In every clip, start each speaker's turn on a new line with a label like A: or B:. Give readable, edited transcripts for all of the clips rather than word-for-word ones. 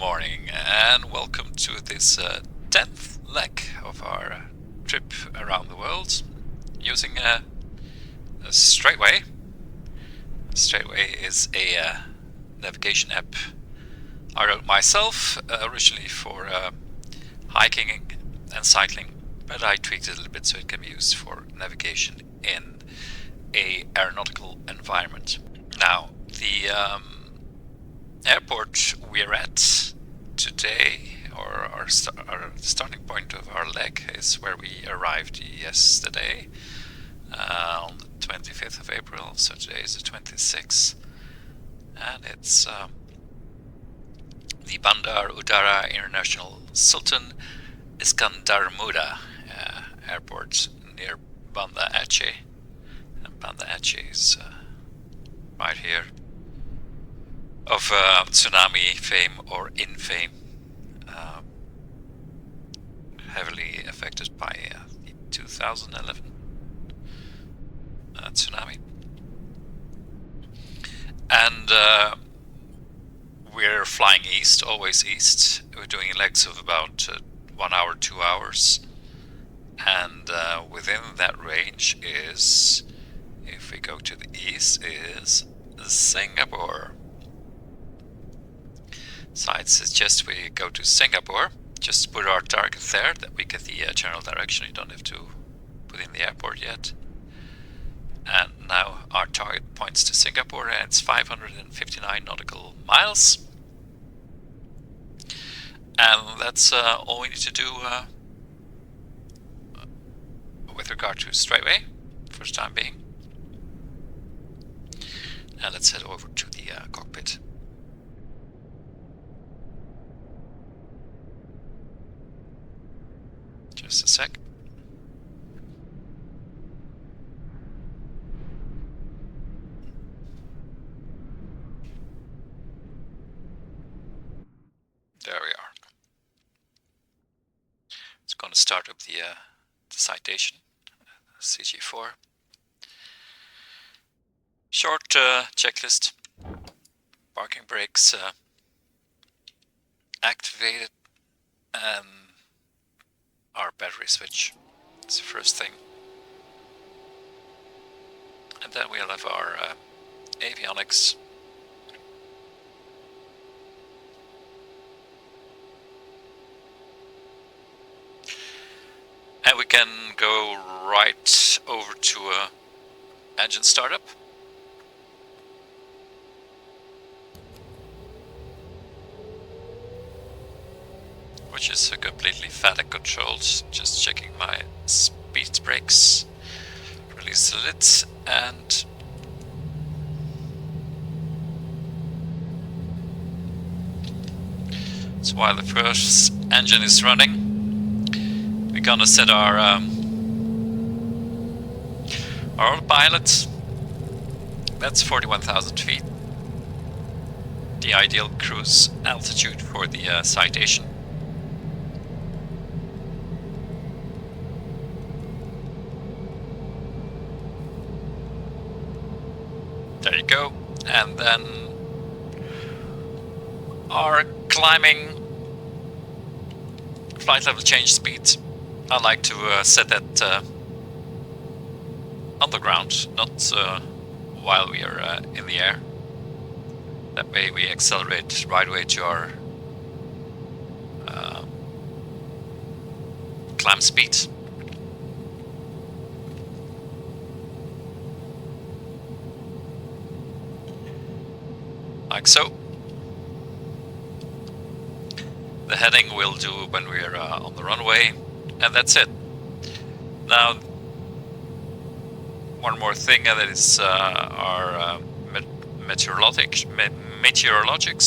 A: morning and welcome to this 10th leg of our trip around the world using a Straightway. Straightway is a navigation app I wrote myself originally for hiking and cycling, but I tweaked it a little bit so it can be used for navigation in a aeronautical environment. Now, the airport we're at today, or our starting point of our leg, is where we arrived yesterday on the 25th of April, so today is the 26th, and it's the Banda Udara International Sultan Iskandar Muda airport near Banda, Aceh. And Banda Aceh is right here, of tsunami fame or infame, heavily affected by the 2011 tsunami. And we're flying east, always east. We're doing legs of about 1 hour, 2 hours. And within that range is, if we go to the east, is Singapore. So I'd suggest we go to Singapore, just put our target there, that we get the general direction. You don't have to put in the airport yet. And now our target points to Singapore, and it's 559 nautical miles. And that's all we need to do with regard to Straightway, for the time being. And let's head over to the cockpit. Just a sec. There we are. It's going to start up the citation, CG4. Short checklist. Parking brakes activated, and our battery switch. It's the first thing. And then we'll have our avionics. And we can go right over to engine startup. Which is completely FATEC controlled. Just checking my speed brakes. Release the lids, and so while the first engine is running, we're gonna set our autopilot. That's 41,000 feet. The ideal cruise altitude for the citation. There you go. And then our climbing flight level change speed, I like to set that on the ground, not while we are in the air. That way we accelerate right away to our climb speed. Like so. The heading we'll do when we're on the runway, and that's it. Now, one more thing, that is our meteorologics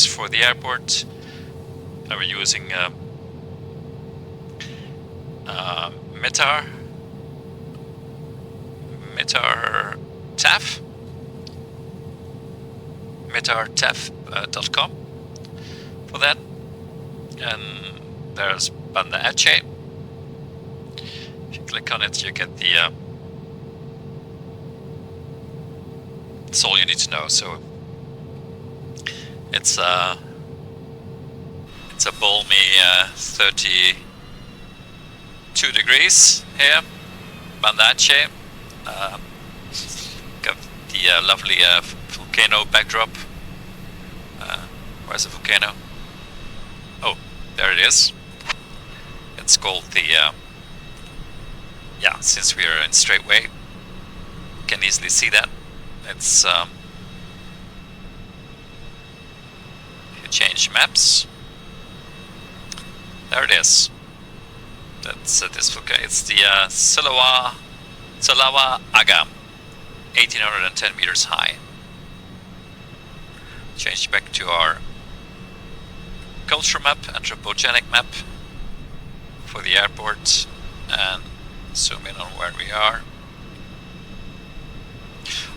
A: for the airport. And we're using metartaf.com for that. And there's Banda Aceh. If you click on it, you get the that's all you need to know. So it's It's a balmy 32 degrees here, Banda Aceh. Got the lovely volcano backdrop. Where's the volcano? Oh, there it is. It's called the, yeah, since we are in straightway, you can easily see that. It's, if you change maps, there it is. That's this volcano. It's the Salawa Agam, 1810 meters high. Change back to our culture map, anthropogenic map for the airport, and zoom in on where we are.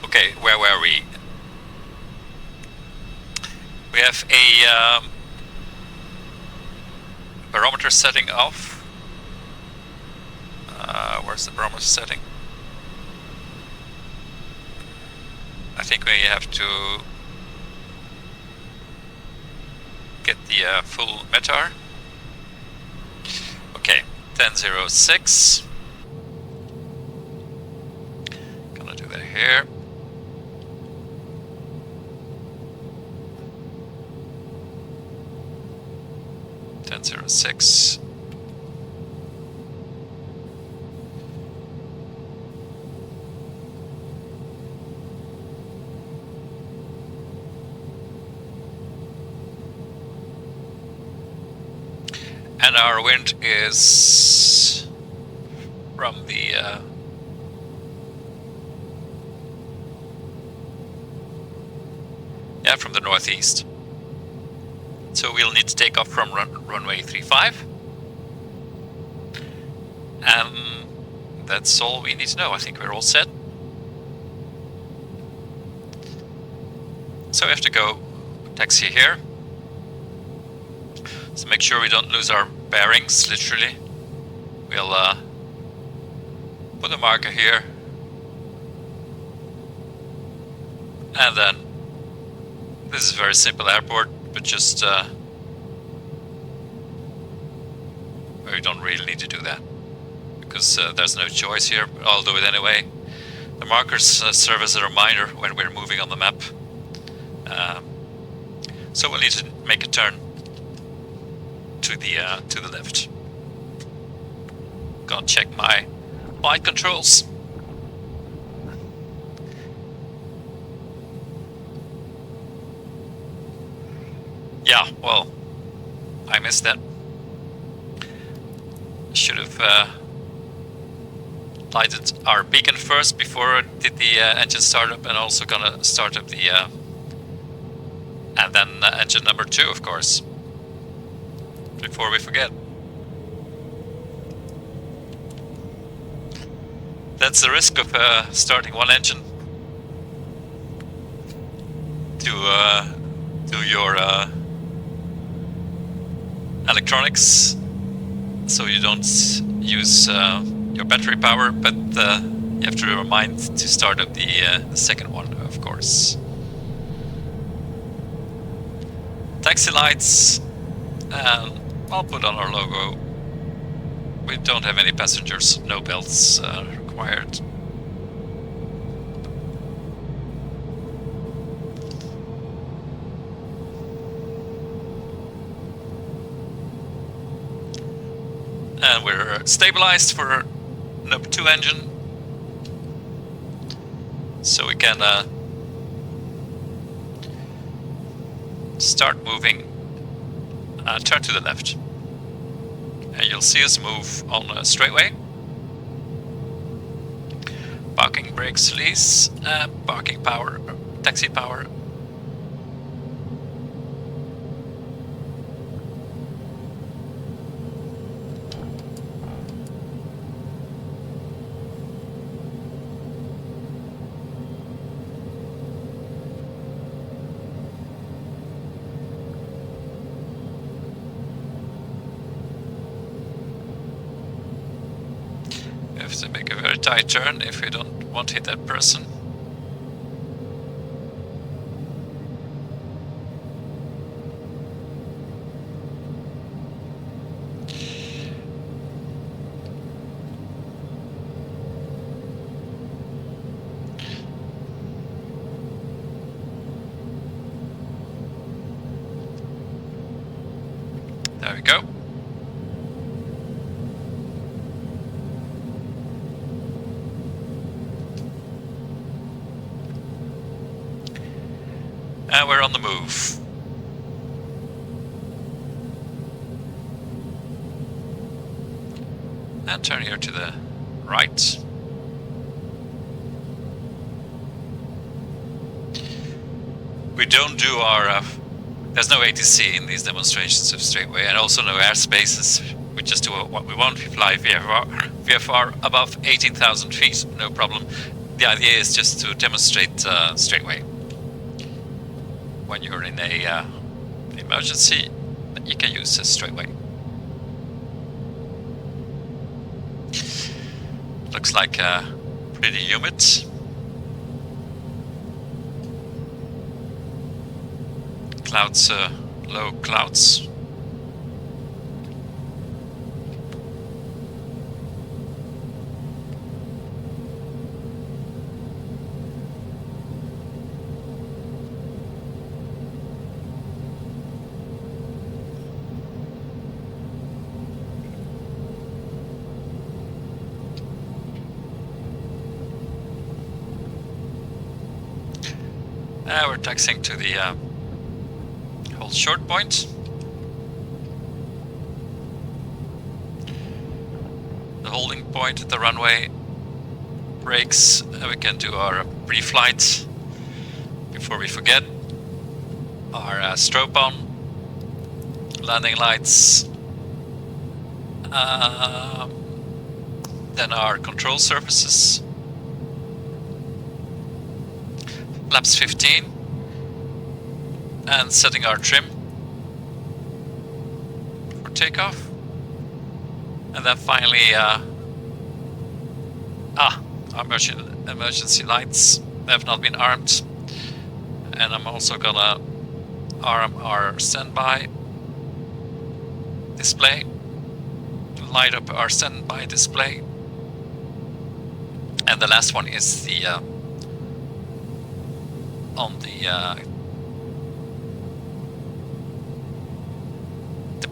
A: Okay, where were we? We have a barometer setting off. Where's the barometer setting? I think we have to get the full METAR. Okay, 10.06. Gonna do that here. .06. And our wind is from the from the northeast. So we'll need to take off from runway 35. And that's all we need to know. I think we're all set. So we have to go taxi here. So make sure we don't lose our bearings, literally. We'll put a marker here. And then, this is a very simple airport, but just we don't really need to do that, because there's no choice here. I'll do it anyway. The markers serve as a reminder when we're moving on the map. So we'll need to make a turn to the left. Gonna check my flight controls. Yeah, well, I missed that. Should have lighted our beacon first before I did the engine startup, and also gonna start up the and then engine number 2, of course, before we forget. That's the risk of starting one engine to your electronics, so you don't use your battery power, but you have to remind to start up the second one, of course. Taxi lights, and I'll put on our logo. We don't have any passengers, no belts required. And we're stabilized for number 2 engine, so we can start moving, turn to the left, and you'll see us move on a straightway. Parking brakes release, parking power, taxi power. To make a very tight turn if we don't want to hit that person. go. And we're on the move. And turn here to the right. We don't do our... there's no ATC in these demonstrations of straightway, and also no airspaces. We just do what we want. We fly VFR above 18,000 feet, no problem. The idea is just to demonstrate straightway. When you're in a emergency, you can use a straightway. Looks like pretty humid. Clouds, low clouds. We're taxiing to the hold short point. The holding point at the runway brakes, and we can do our pre-flight before we forget. Our strobe on, landing lights, then our control surfaces. Flaps 15, and setting our trim for takeoff. And then finally, our emergency lights have not been armed. And I'm also gonna arm our standby display, light up our standby display. And the last one is the on the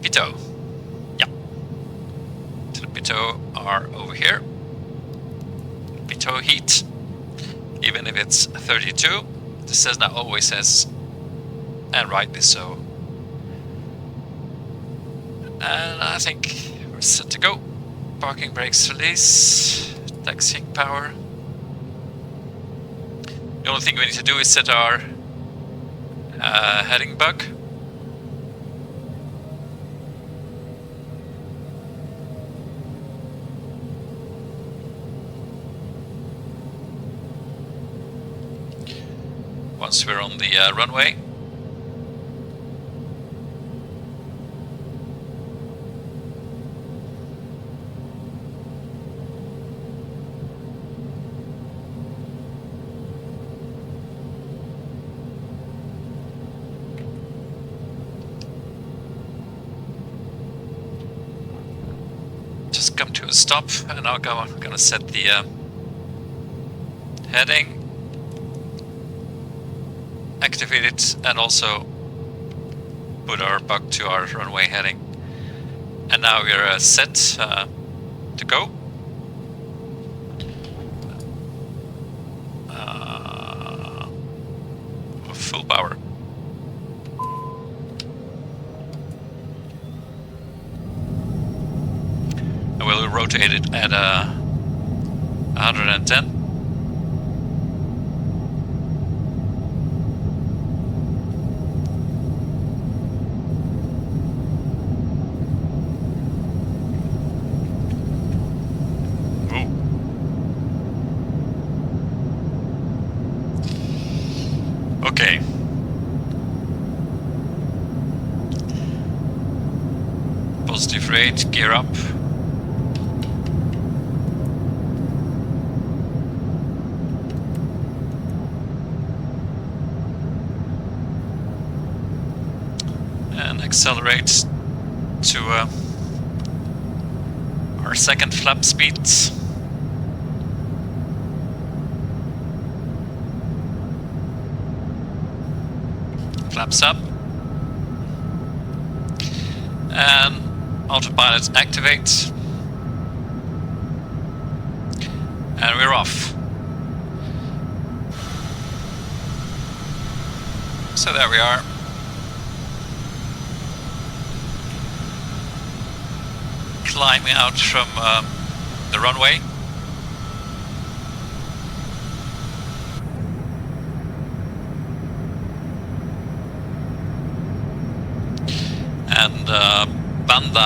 A: pitot. Yeah. So the pitot are over here. Pitot heat. Even if it's 32, the Cessna always says, and rightly so. And I think we're set to go. Parking brakes release. Taxiing power. The only thing we need to do is set our heading bug. Once we're on the runway. Come to a stop, and I'm gonna set the heading, activate it, and also put our bug to our runway heading. And now we're set to go. Full power. We'll rotate it at 110. Ooh. Okay. Positive rate, gear up. Accelerate to our second flap speed. Flaps up. And Autopilot activate. And we're off. So there we are. Climbing out from the runway. And Banda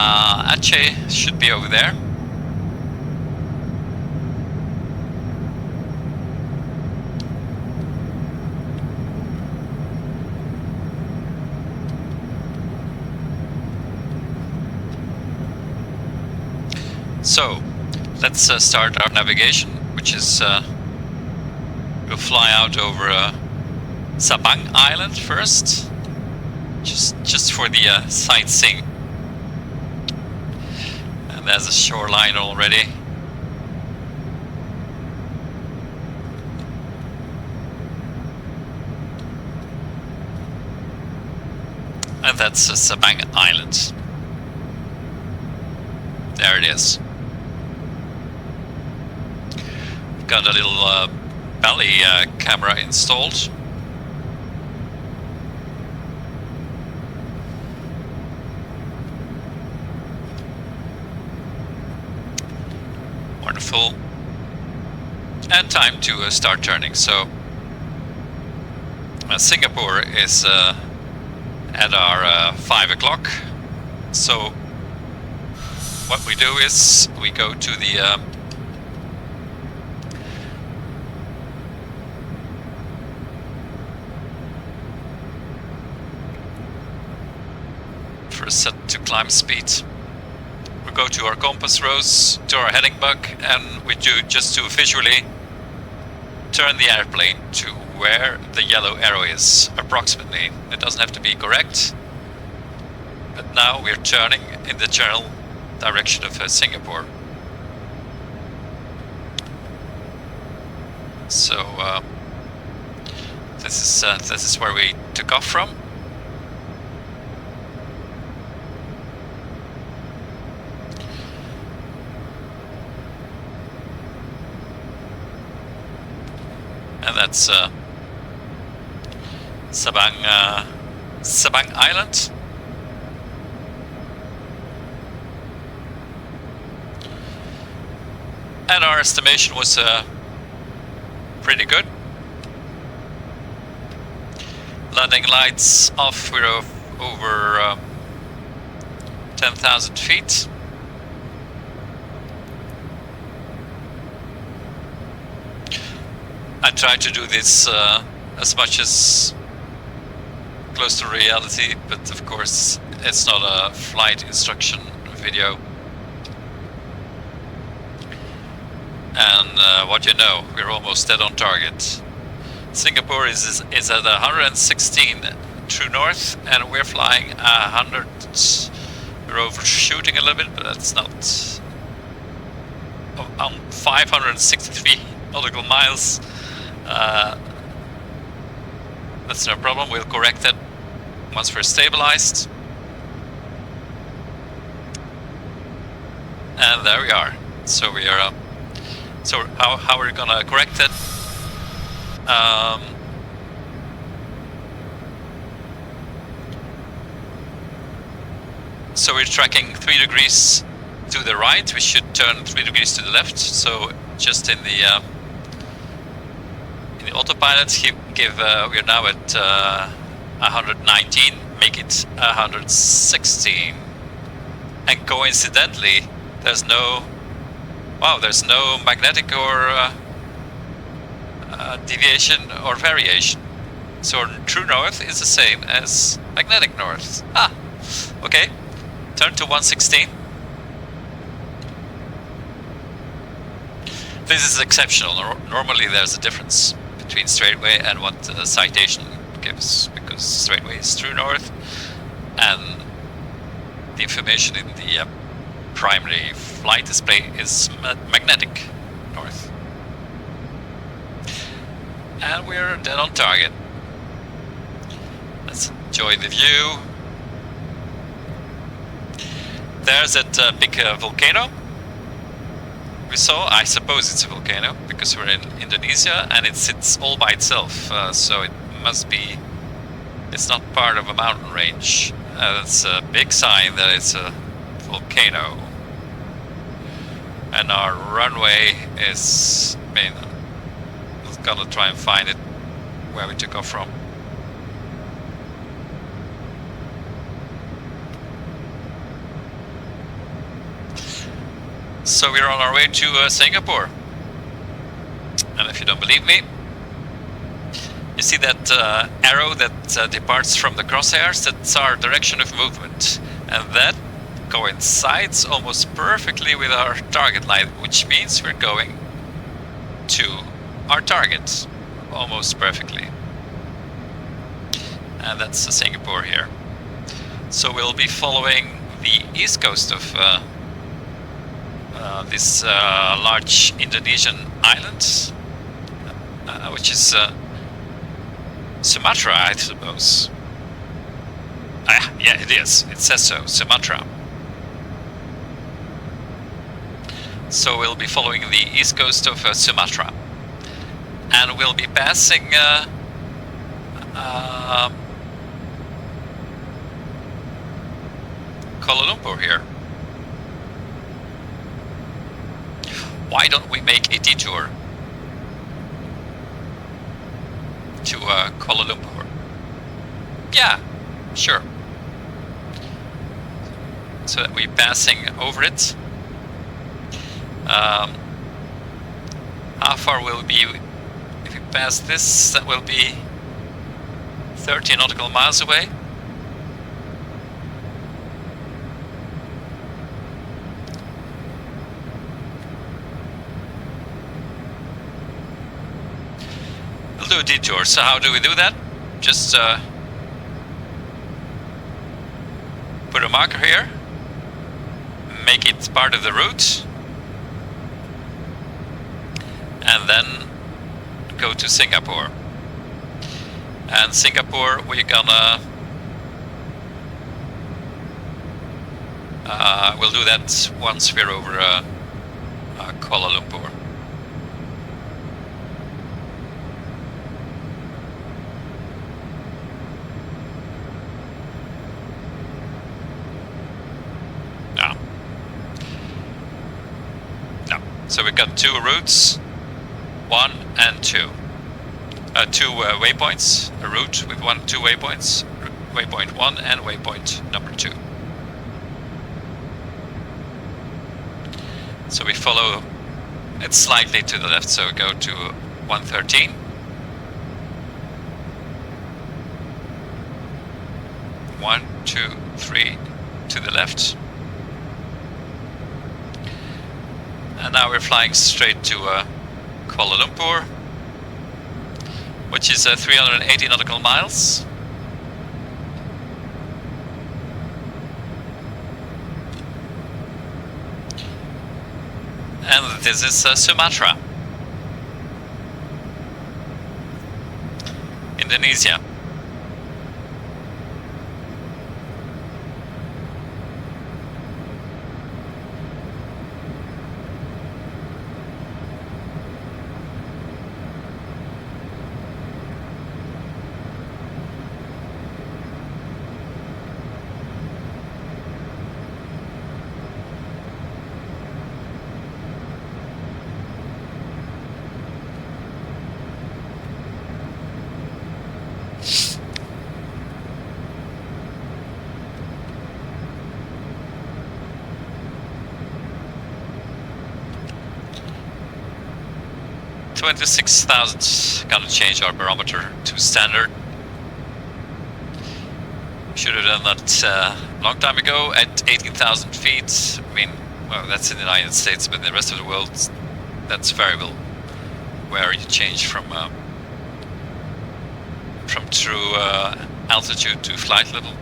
A: Aceh should be over there. So, let's start our navigation, which is we'll fly out over Sabang Island first, just for the sightseeing. And there's a shoreline already. And that's Sabang Island. There it is. Got a little belly camera installed. Wonderful. And time to start turning. So Singapore is at our 5 o'clock. So what we do is we go to the set to climb speed. We go to our compass rose, to our heading bug, and we do just to visually turn the airplane to where the yellow arrow is, approximately. It doesn't have to be correct, but now we're turning in the general direction of Singapore. So this is where we took off from. And that's Sabang Island. And our estimation was pretty good. Landing lights off, we're over 10,000 feet. I tried to do this as much as close to reality, but of course it's not a flight instruction video. And what you know, we're almost dead on target. Singapore is at 116 true north, and we're flying 100. We're overshooting a little bit, but that's not 563 nautical miles. That's no problem. We'll correct it once we're stabilized. And there we are. So we are. So how are we gonna correct it? So we're tracking 3 degrees to the right. We should turn 3 degrees to the left. So just in the autopilot, we're now at 119. Make it 116. And coincidentally, there's no magnetic or deviation or variation. So true north is the same as magnetic north. Okay. Turn to 116. This is exceptional. Normally there's a difference between straightaway and what the citation gives, because straightaway is true north and the information in the primary flight display is magnetic north. And we're dead on target. Let's enjoy the view. there's that big volcano we saw. I suppose it's a volcano because we're in Indonesia and it sits all by itself, so it must be, it's not part of a mountain range. That's a big sign that it's a volcano. And our runway is, I mean, we've got to try and find it where we took off from. So we're on our way to Singapore. And if you don't believe me, you see that arrow that departs from the crosshairs? That's our direction of movement. And that coincides almost perfectly with our target line, which means we're going to our target almost perfectly. And that's Singapore here. So we'll be following the east coast of this large Indonesian island, which is Sumatra, I suppose. Yeah, it is. It says so, Sumatra. So we'll be following the east coast of Sumatra, and we'll be passing Kuala Lumpur here. Why don't we make a detour to Kuala Lumpur? Yeah, sure. So that we're passing over it. How far will it be if we pass this? That will be 30 nautical miles away. We'll do a detour. So how do we do that? Just put a marker here, make it part of the route, and then go to Singapore. And Singapore, we're gonna we'll do that once we're over Kuala Lumpur. No. So we've got two routes. 1 and 2. Two waypoints, a route with two waypoints, waypoint 1 and waypoint number 2. So we follow it slightly to the left, so we go to 113. 1, 2, 3 to the left. And now we're flying straight to Kuala Lumpur, which is 380 nautical miles. And this is Sumatra, Indonesia. $26,000. Gonna change our barometer to standard. Should have done that a long time ago at 18,000 feet. I mean, well, that's in the United States, but in the rest of the world, that's variable. Where you change from true altitude to flight level.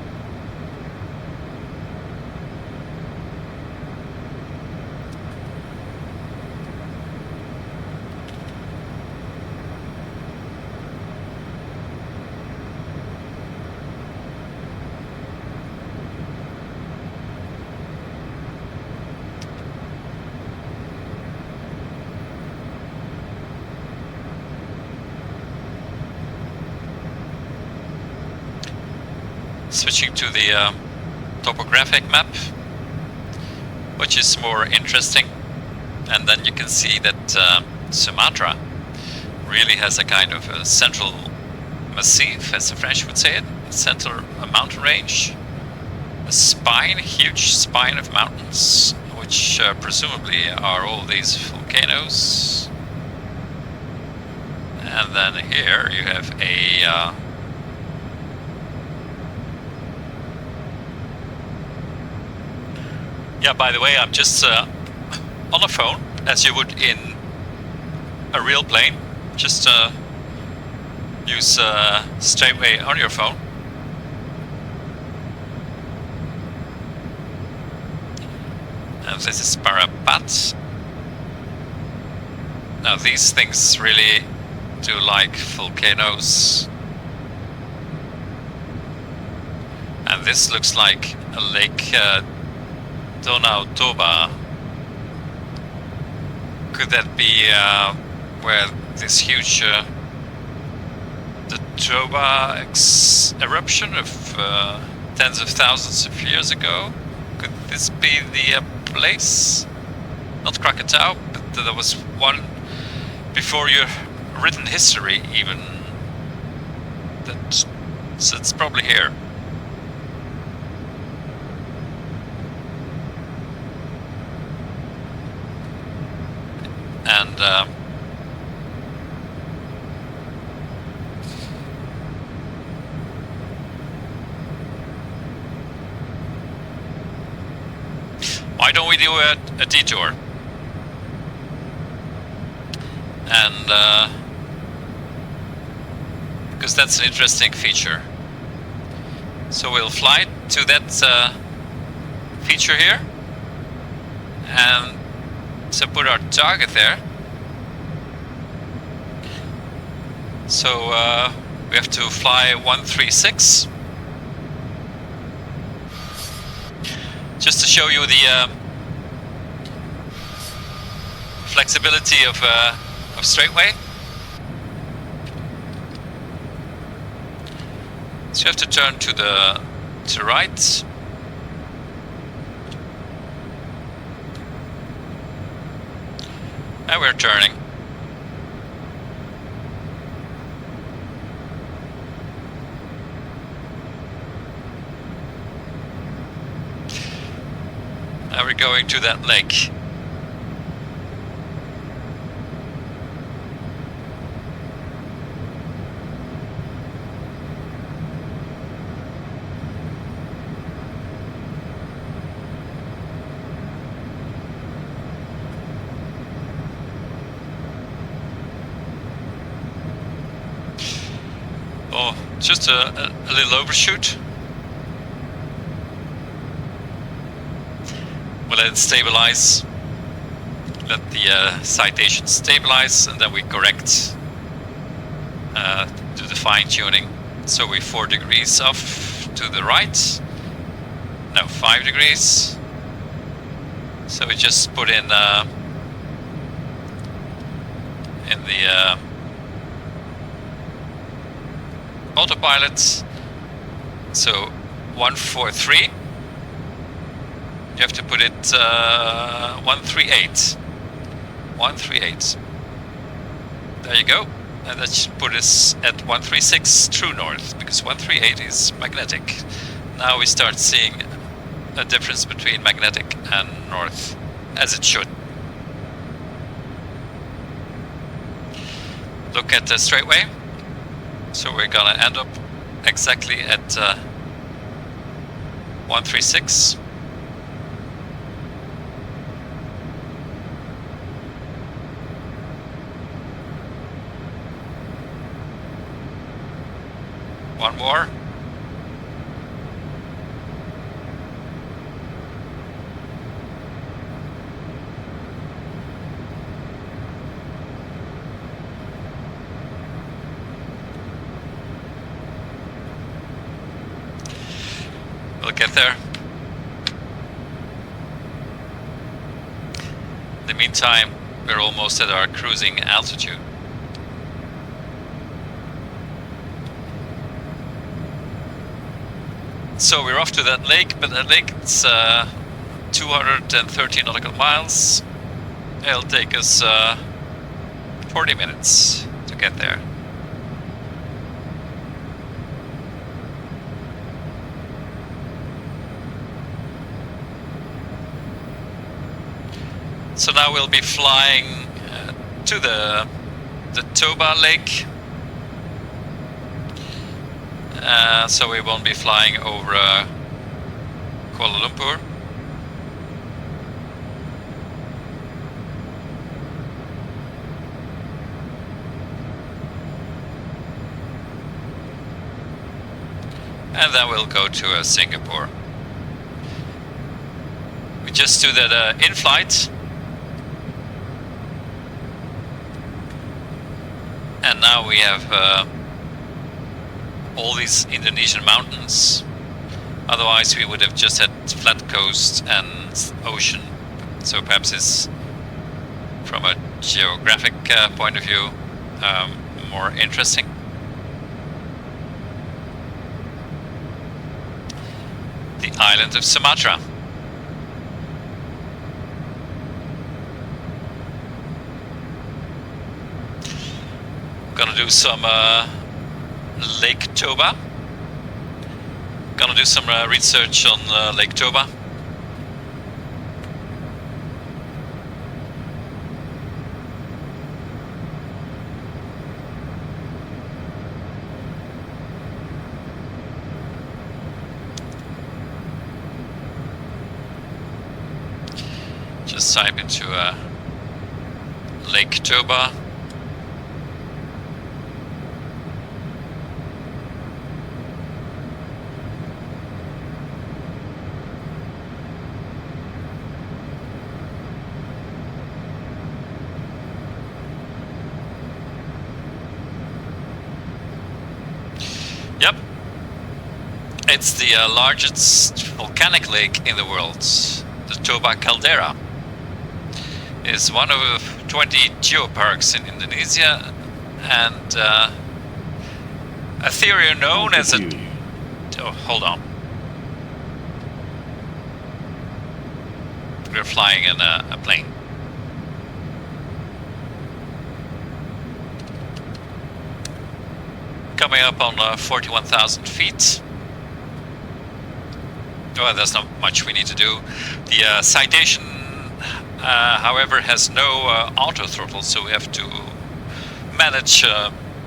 A: switching to the topographic map, which is more interesting. And then you can see that Sumatra really has a kind of a central massif, as the French would say it, a central mountain range, a spine, huge spine of mountains, which presumably are all these volcanoes. And then here you have a yeah, by the way, I'm just on a phone, as you would in a real plane. Just use straightway on your phone. And this is Parapat. Now these things really do like volcanoes. And this looks like a lake, Toba. Could that be where this huge the Toba eruption of tens of thousands of years ago? Could this be the place? Not Krakatau, but there was one before your written history even. So it's probably here. And why don't we do a detour? And because that's an interesting feature. So we'll fly to that feature here, and so put our target there. So we have to fly 136. Just to show you the flexibility of straightway. So you have to turn to the right. And we're turning. Now we're going to that lake. Oh, just a little overshoot. We'll let it stabilize. Let the citation stabilize, and then we correct, do the fine-tuning. So we're 4 degrees off to the right. No, 5 degrees. So we just put in the autopilot. So 143. You have to put it 138. 138. There you go. And that should put us at 136 true north, because 138 is magnetic. Now we start seeing a difference between magnetic and north, as it should. Look at the straightway. So we're gonna end up exactly at 136. One more. We'll get there. In the meantime, we're almost at our cruising altitude. So we're off to that lake, but that lake is 230 nautical miles. It'll take us 40 minutes to get there. So now we'll be flying to the Toba lake. So we won't be flying over Kuala Lumpur. And then we'll go to Singapore. We just do that in-flight. And now we have all these Indonesian mountains. Otherwise we would have just had flat coast and ocean. So perhaps it's, from a geographic point of view, more interesting. The island of Sumatra. Gonna do some Lake Toba. Gonna do some research on Lake Toba. Just type into Lake Toba. Yep, it's the largest volcanic lake in the world. The Toba Caldera is one of 20 geoparks in Indonesia, and a theory known as a... Oh, hold on. We're flying in a plane. Coming up on 41,000 feet. Well, there's not much we need to do. The citation, however, has no auto throttle, so we have to manage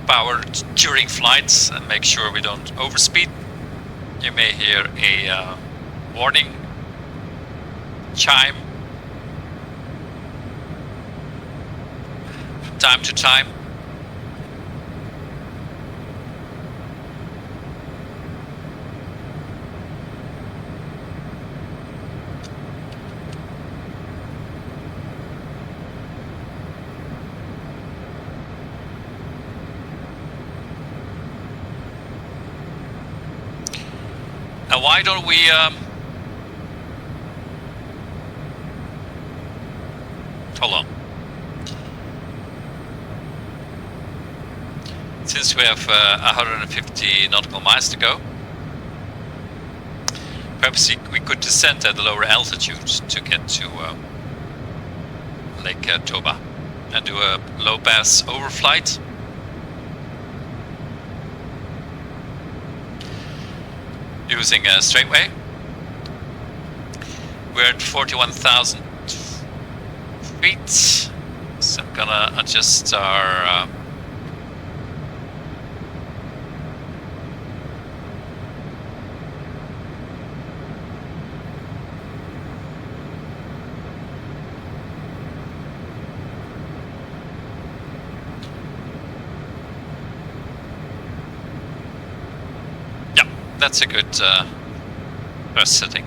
A: power during flights and make sure we don't overspeed. You may hear a warning chime from time to time. Now, why don't we hold on. Since we have 150 nautical miles to go, perhaps we could descend at a lower altitude to get to Lake Toba and do a low-pass overflight. Using a straightway. We're at 41,000 feet, so I'm gonna adjust our that's a good first setting.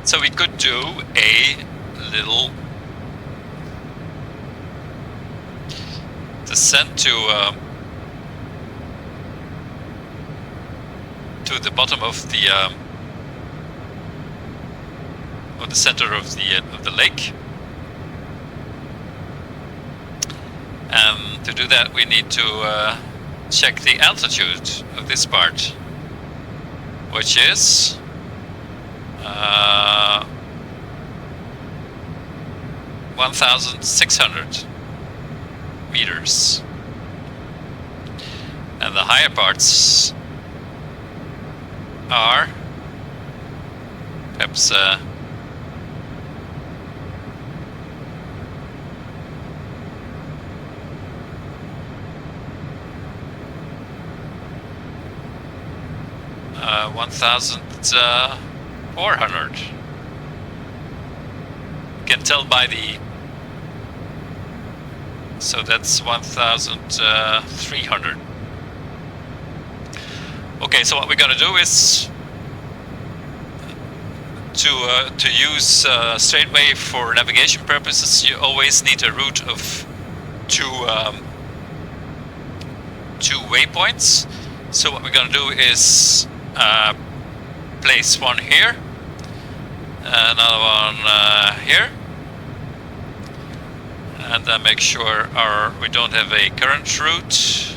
A: So we could do a little descent to the bottom of the center of the lake. And to do that, we need to check the altitude of this part, which is 1,600 meters, and the higher parts are perhaps 1,400. You can tell by the... So that's 1,300. Okay, so what we're gonna do is to use straightway for navigation purposes. You always need a route of two waypoints. So what we're gonna do is place one here, another one here, and then make sure we don't have a current route,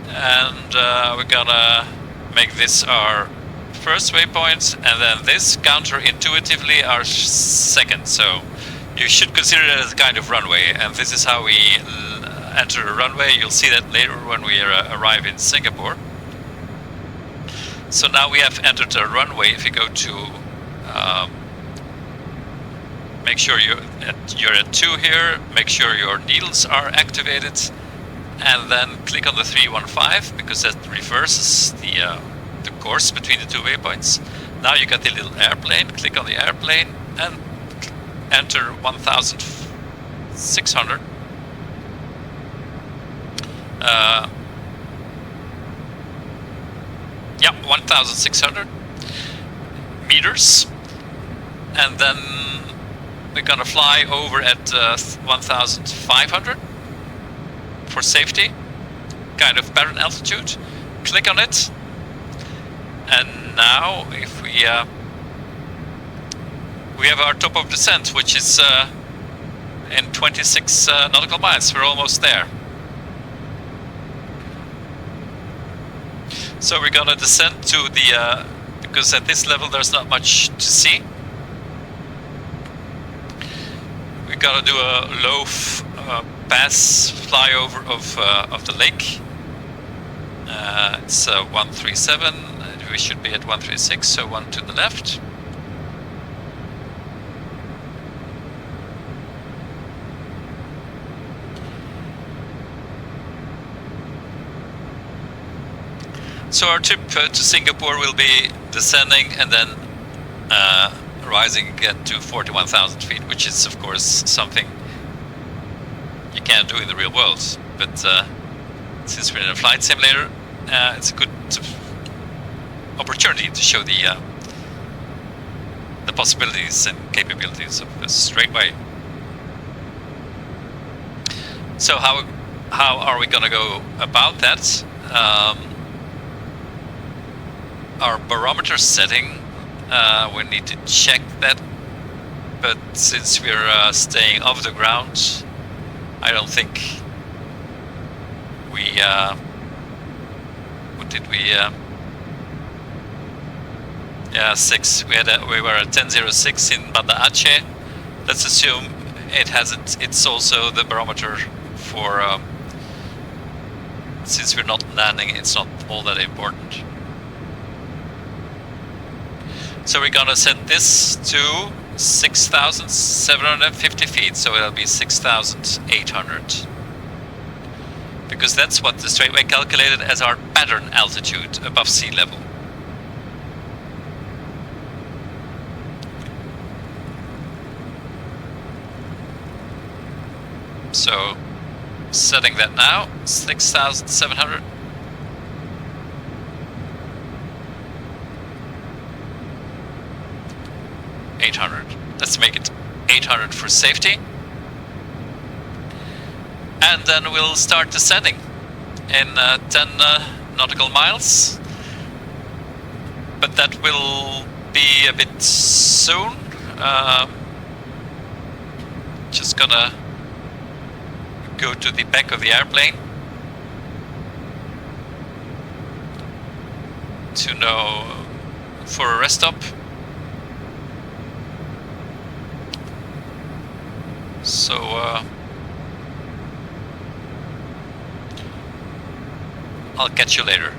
A: and we're gonna make this our first waypoint, and then this counterintuitively our second. So you should consider it as a kind of runway, and this is how we enter a runway. You'll see that later when we arrive in Singapore. So now we have entered a runway. If you go to make sure you're at 2 here, make sure your needles are activated, and then click on the 315 because that reverses the course between the two waypoints. Now you got the little airplane. Click on the airplane and enter 1,600. Yeah, 1,600 meters, and then we're gonna fly over at 1,500 for safety, kind of pattern altitude. Click on it, and now if we have our top of descent, which is in 26 nautical miles. We're almost there. So we're gonna descend to the because at this level there's not much to see. We're gonna do a low pass flyover of the lake. It's 137. We should be at 136, so one to the left. So our trip to Singapore will be descending and then rising again to 41,000 feet, which is of course something you can't do in the real world. But since we're in a flight simulator, it's a good opportunity to show the possibilities and capabilities of a straightway. So how are we gonna go about that? Our barometer setting, we need to check that, but since we're staying off the ground, I don't think we what did we yeah, 6. We were at 10.06 in Banda, Aceh. Let's assume it hasn't. It's also the barometer for since we're not landing, it's not all that important. So we're gonna set this to 6,750 feet, so it'll be 6,800. Because that's what the straightway calculated as our pattern altitude above sea level. So setting that now, 6,700. Let's make it 800 for safety, and then we'll start descending in 10 nautical miles, but that will be a bit soon. Just gonna go to the back of the airplane to know for a rest stop. So I'll catch you later.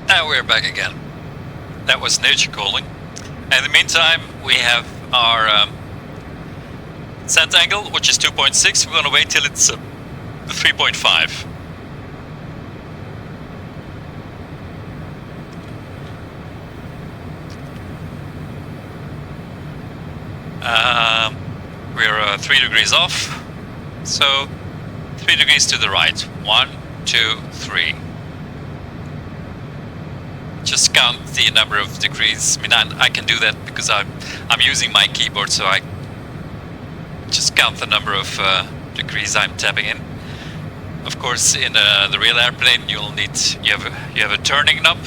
A: Now we're back again. That was nature calling. In the meantime, we have our scent angle, which is 2.6. We're gonna wait till it's 3.5. We're 3 degrees off, so 3 degrees to the right. 1, 2, 3. Just count the number of degrees. I mean, I can do that because I'm using my keyboard, so I just count the number of degrees I'm tapping in. Of course, in the real airplane, you have a turning knob,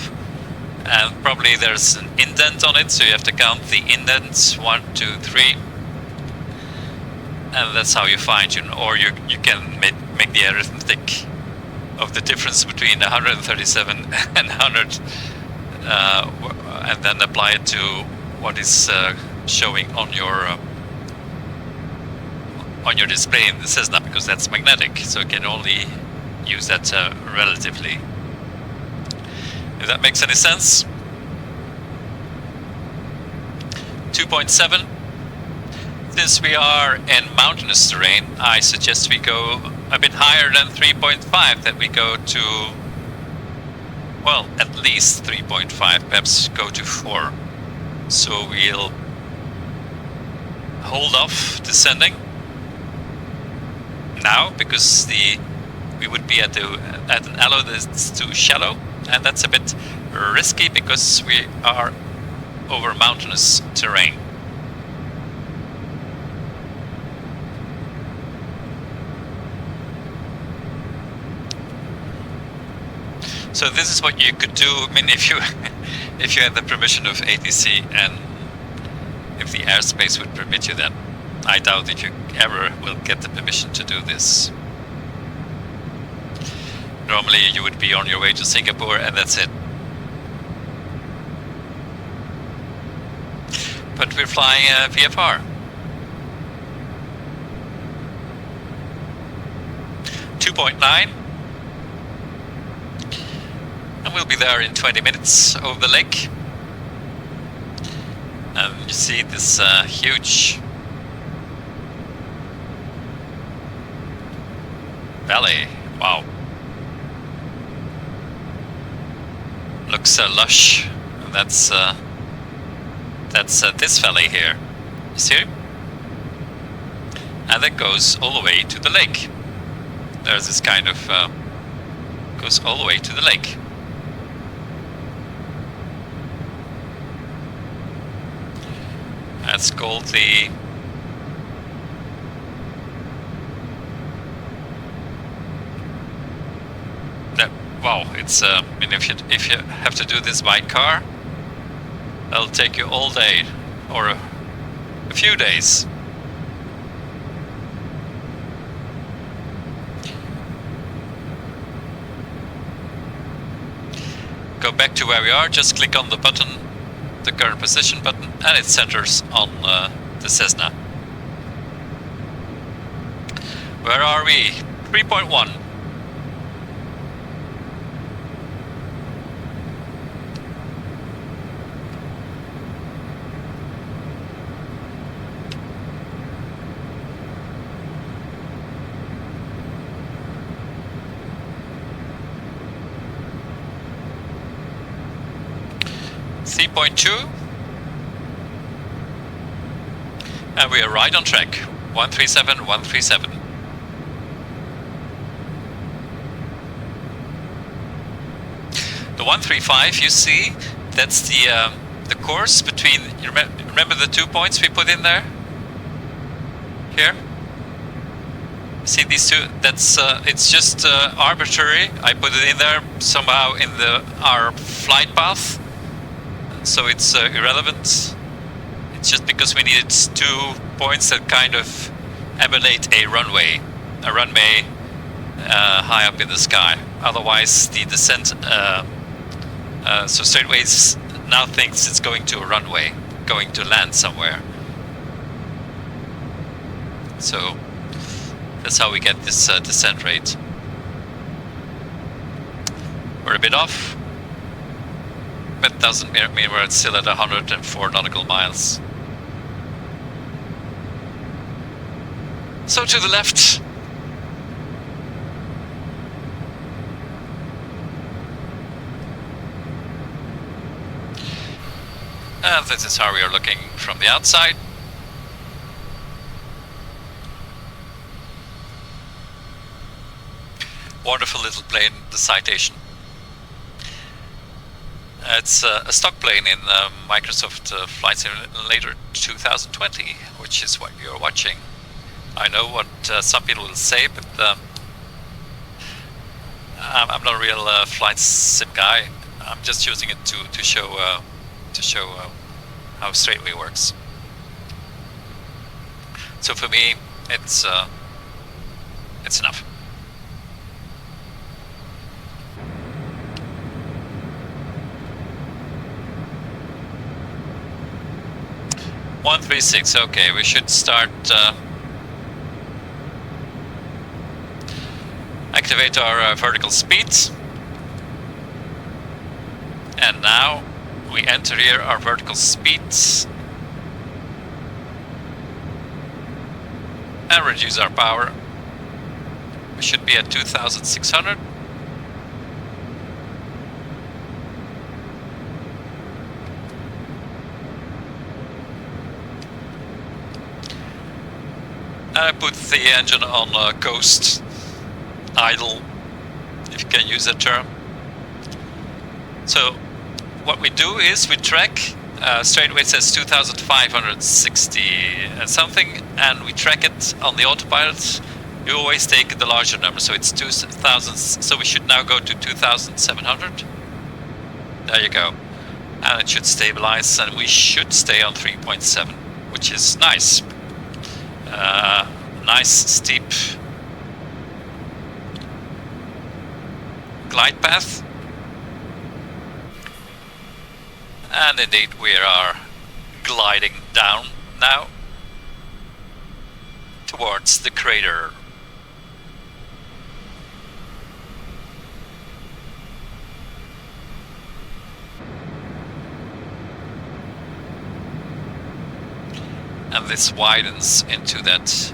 A: and probably there's an indent on it, so you have to count the indents. 1, 2, 3, and that's how you fine tune. Or you can make the arithmetic of the difference between 137 and 100. And then apply it to what is showing on your display in the Cessna, because that's magnetic, so you can only use that relatively. If that makes any sense. 2.7. Since we are in mountainous terrain, I suggest we go a bit higher than 3.5, that we go to, well, at least 3.5, perhaps go to 4. So we'll hold off descending now, because we would be at an allo that's too shallow, and that's a bit risky because we are over mountainous terrain. So this is what you could do. I mean, if you had the permission of ATC, and if the airspace would permit you that. I doubt if you ever will get the permission to do this. Normally you would be on your way to Singapore and that's it. But we're flying VFR. 2.9. And we'll be there in 20 minutes over the lake. And you see this huge valley. Wow. Looks lush. And that's this valley here. You see? And that goes all the way to the lake. There's this kind of goes all the way to the lake. That's called the wow, it's I mean, if you have to do this by car, That'll take you all day, or a few days. Go back to where we are, just click on the button, the current position button, and it centers on the Cessna. Where are we? 3.1. .2, and we are right on track. 137, 137. The 135, you see, that's the course between. You remember the 2 points we put in there? Here. See these two? That's it's just arbitrary. I put it in there somehow in our flight path. So it's irrelevant. It's just because we needed 2 points that kind of emulate a runway high up in the sky. Otherwise, the descent. So Straightways now thinks it's going to a runway, going to land somewhere. So that's how we get this descent rate. We're a bit off. But doesn't mean we're still at 104 nautical miles. So to the left. And this is how we are looking from the outside. Wonderful little plane, the Citation. It's a stock plane in Microsoft Flight Simulator 2020, which is what you're watching. I know what some people will say, but I'm not a real flight sim guy. I'm just using it to show how Straightway works. So for me, it's enough. .136. Okay, we should start. Activate our vertical speeds. And now we enter here our vertical speeds. And reduce our power. We should be at 2,600. And I put the engine on coast idle, if you can use that term. So what we do is we track, Straightway says 2,560 something, and we track it on the autopilot. You always take the larger number, so it's 2,000, so we should now go to 2,700. There you go. And it should stabilize, and we should stay on 3.7, which is nice. Nice steep glide path, and indeed we are gliding down now towards the crater. And this widens into that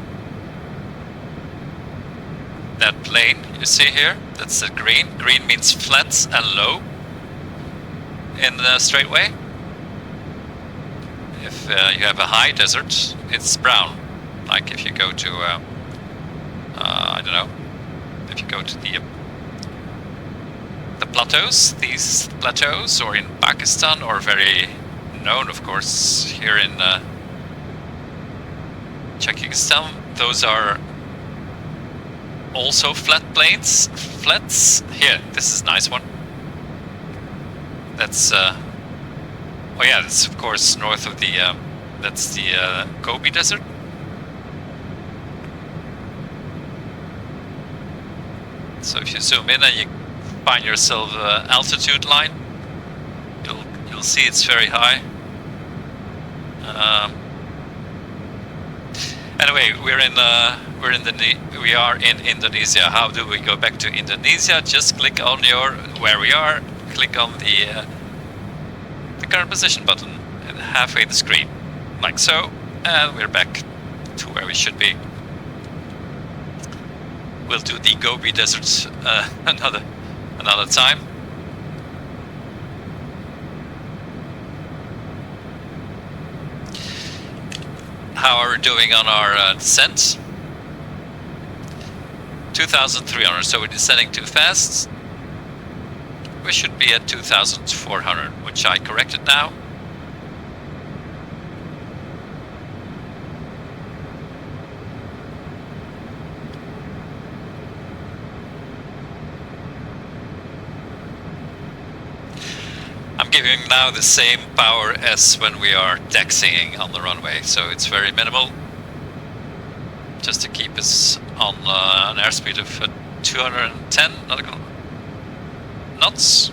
A: plane you see here. That's the green. Green means flat and low in the Straightway. If you have a high desert, it's brown. Like if you go to, I don't know, if you go to the plateaus, these plateaus, or in Pakistan, or very known, of course, here in Tajikistan, those are also flat plains. Flats here. This is a nice one. That's Oh yeah, that's of course north of the, that's the Gobi Desert. So if you zoom in and you find yourself altitude line, you'll see it's very high. Anyway, we are in Indonesia. How do we go back to Indonesia? Just click on where we are. Click on the current position button and halfway the screen, like so, and we're back to where we should be. We'll do the Gobi Desert another time. How are we doing on our descent? 2,300, so we're descending too fast. We should be at 2,400, which I corrected now. I'm giving now the same power as when we are taxiing on the runway, so it's very minimal, just to keep us on an airspeed of 210 knots.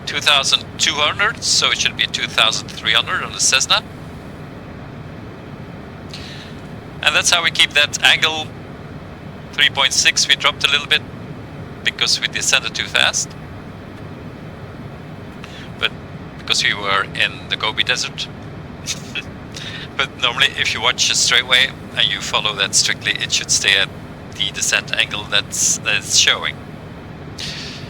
A: $2,200, so it should be 2,300 on the Cessna. And that's how we keep that angle. 3.6, we dropped a little bit because we descended too fast, but because we were in the Gobi Desert. But normally if you watch a straightaway and you follow that strictly, it should stay at the descent angle that's showing.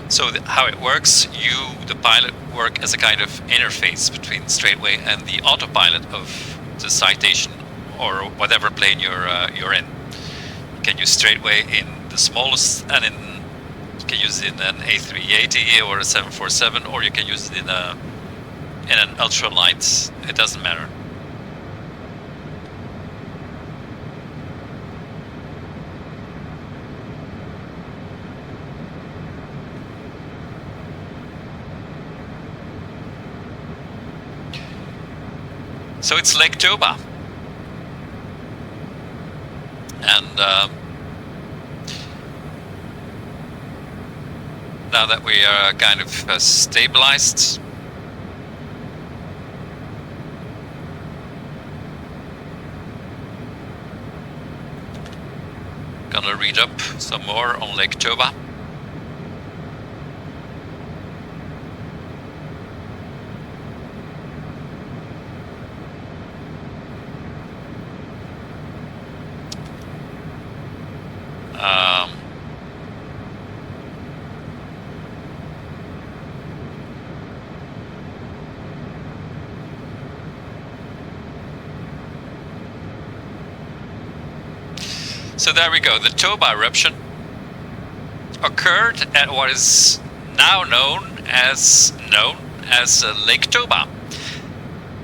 A: So how it works, you, the pilot, work as a kind of interface between straightaway and the autopilot of the citation or whatever plane you're in. You can use straightaway in the smallest, and you can use it in an A380 or a 747, or you can use it in an ultralight. It doesn't matter. So it's Lake Toba. And now that we are kind of stabilized, gonna read up some more on Lake Toba. So there we go. The Toba eruption occurred at what is now known as Lake Toba.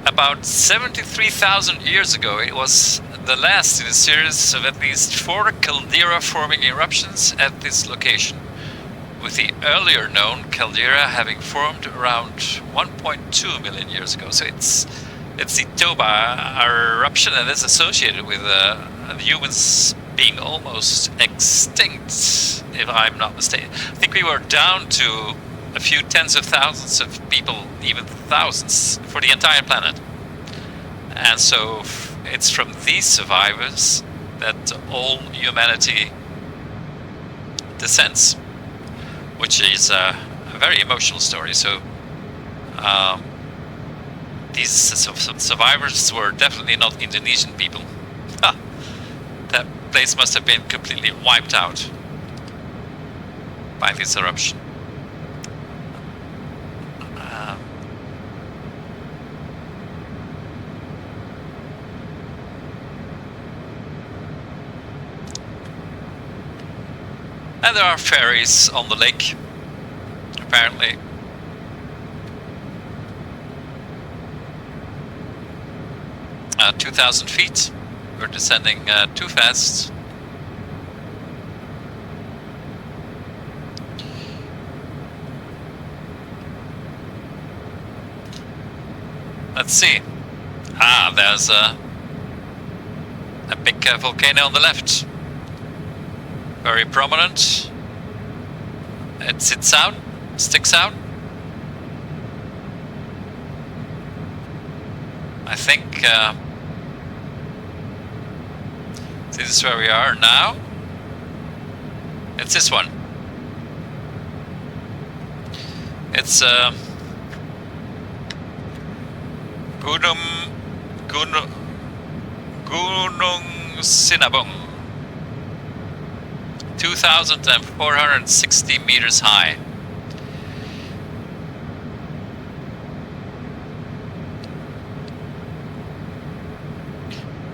A: About 73,000 years ago, it was the last in a series of at least 4 caldera-forming eruptions at this location, with the earlier known caldera having formed around 1.2 million years ago. So it's the Toba eruption, and it's associated with the humans being almost extinct, if I'm not mistaken. I think we were down to a few tens of thousands of people, even thousands, for the entire planet. And so it's from these survivors that all humanity descends, which is a very emotional story. So these survivors were definitely not Indonesian people. That place must have been completely wiped out by this eruption. And there are ferries on the lake, apparently. At 2,000 feet. We're descending too fast. Let's see. Ah, there's a big volcano on the left. Very prominent. It sits out, sticks out. I think this is where we are now. It's this one. It's Gunung Sinabung, 2,460 meters high.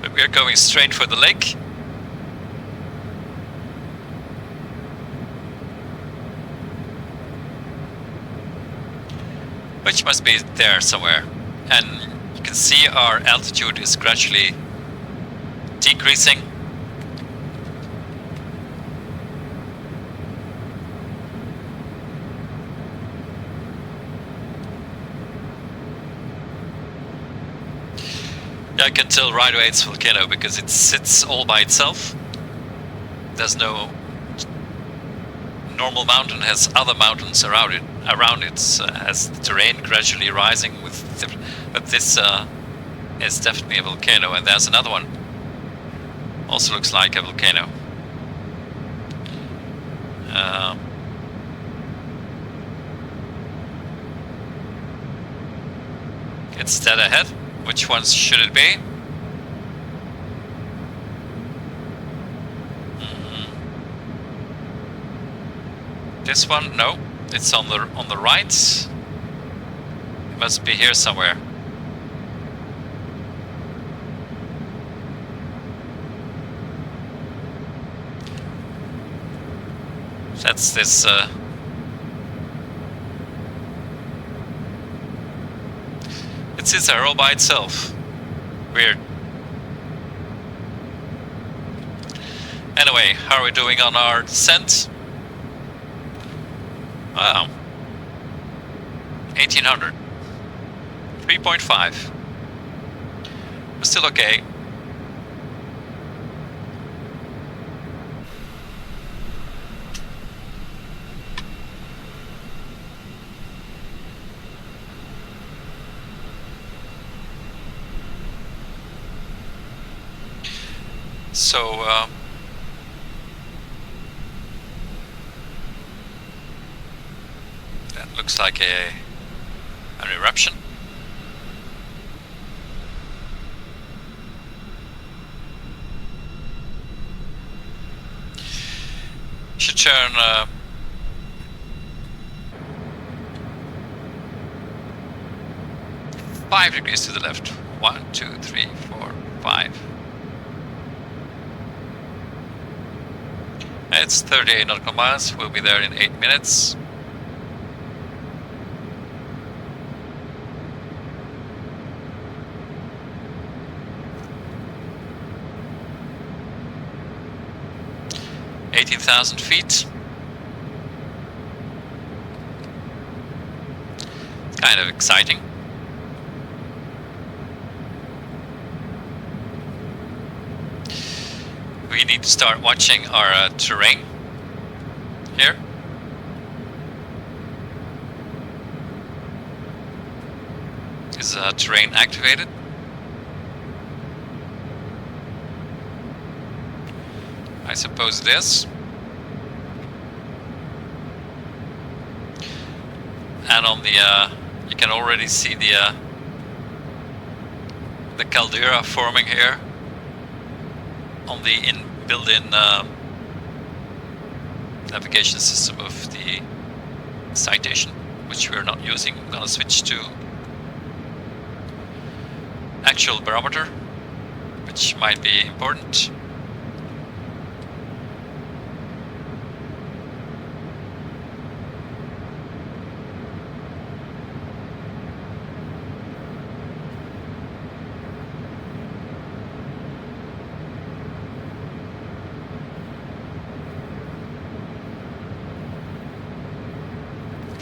A: But we are going straight for the lake. Which must be there somewhere. And you can see our altitude is gradually decreasing. Yeah, I can tell right away it's volcano because it sits all by itself. There's no normal mountain, has other mountains around it. As the terrain gradually rising but this is definitely a volcano. And there's another one, also looks like a volcano. It's dead ahead. Which ones should it be? This one? No. It's on the right. It must be here somewhere. That's this. It sits there all by itself. Weird. Anyway, how are we doing on our descent? Wow. 1800. 3.5. We're still okay. So, that looks like an eruption. Should turn 5 degrees to the left. 1, 2, 3, 4, 5. It's 38 nautical miles. We'll be there in 8 minutes. $18,000 feet. It's kind of exciting. We need to start watching our terrain here. Is terrain activated? I suppose it is. And on the you can already see the Caldera forming here on the built-in navigation system of the citation, which we're not using. I'm gonna switch to actual barometer, which might be important.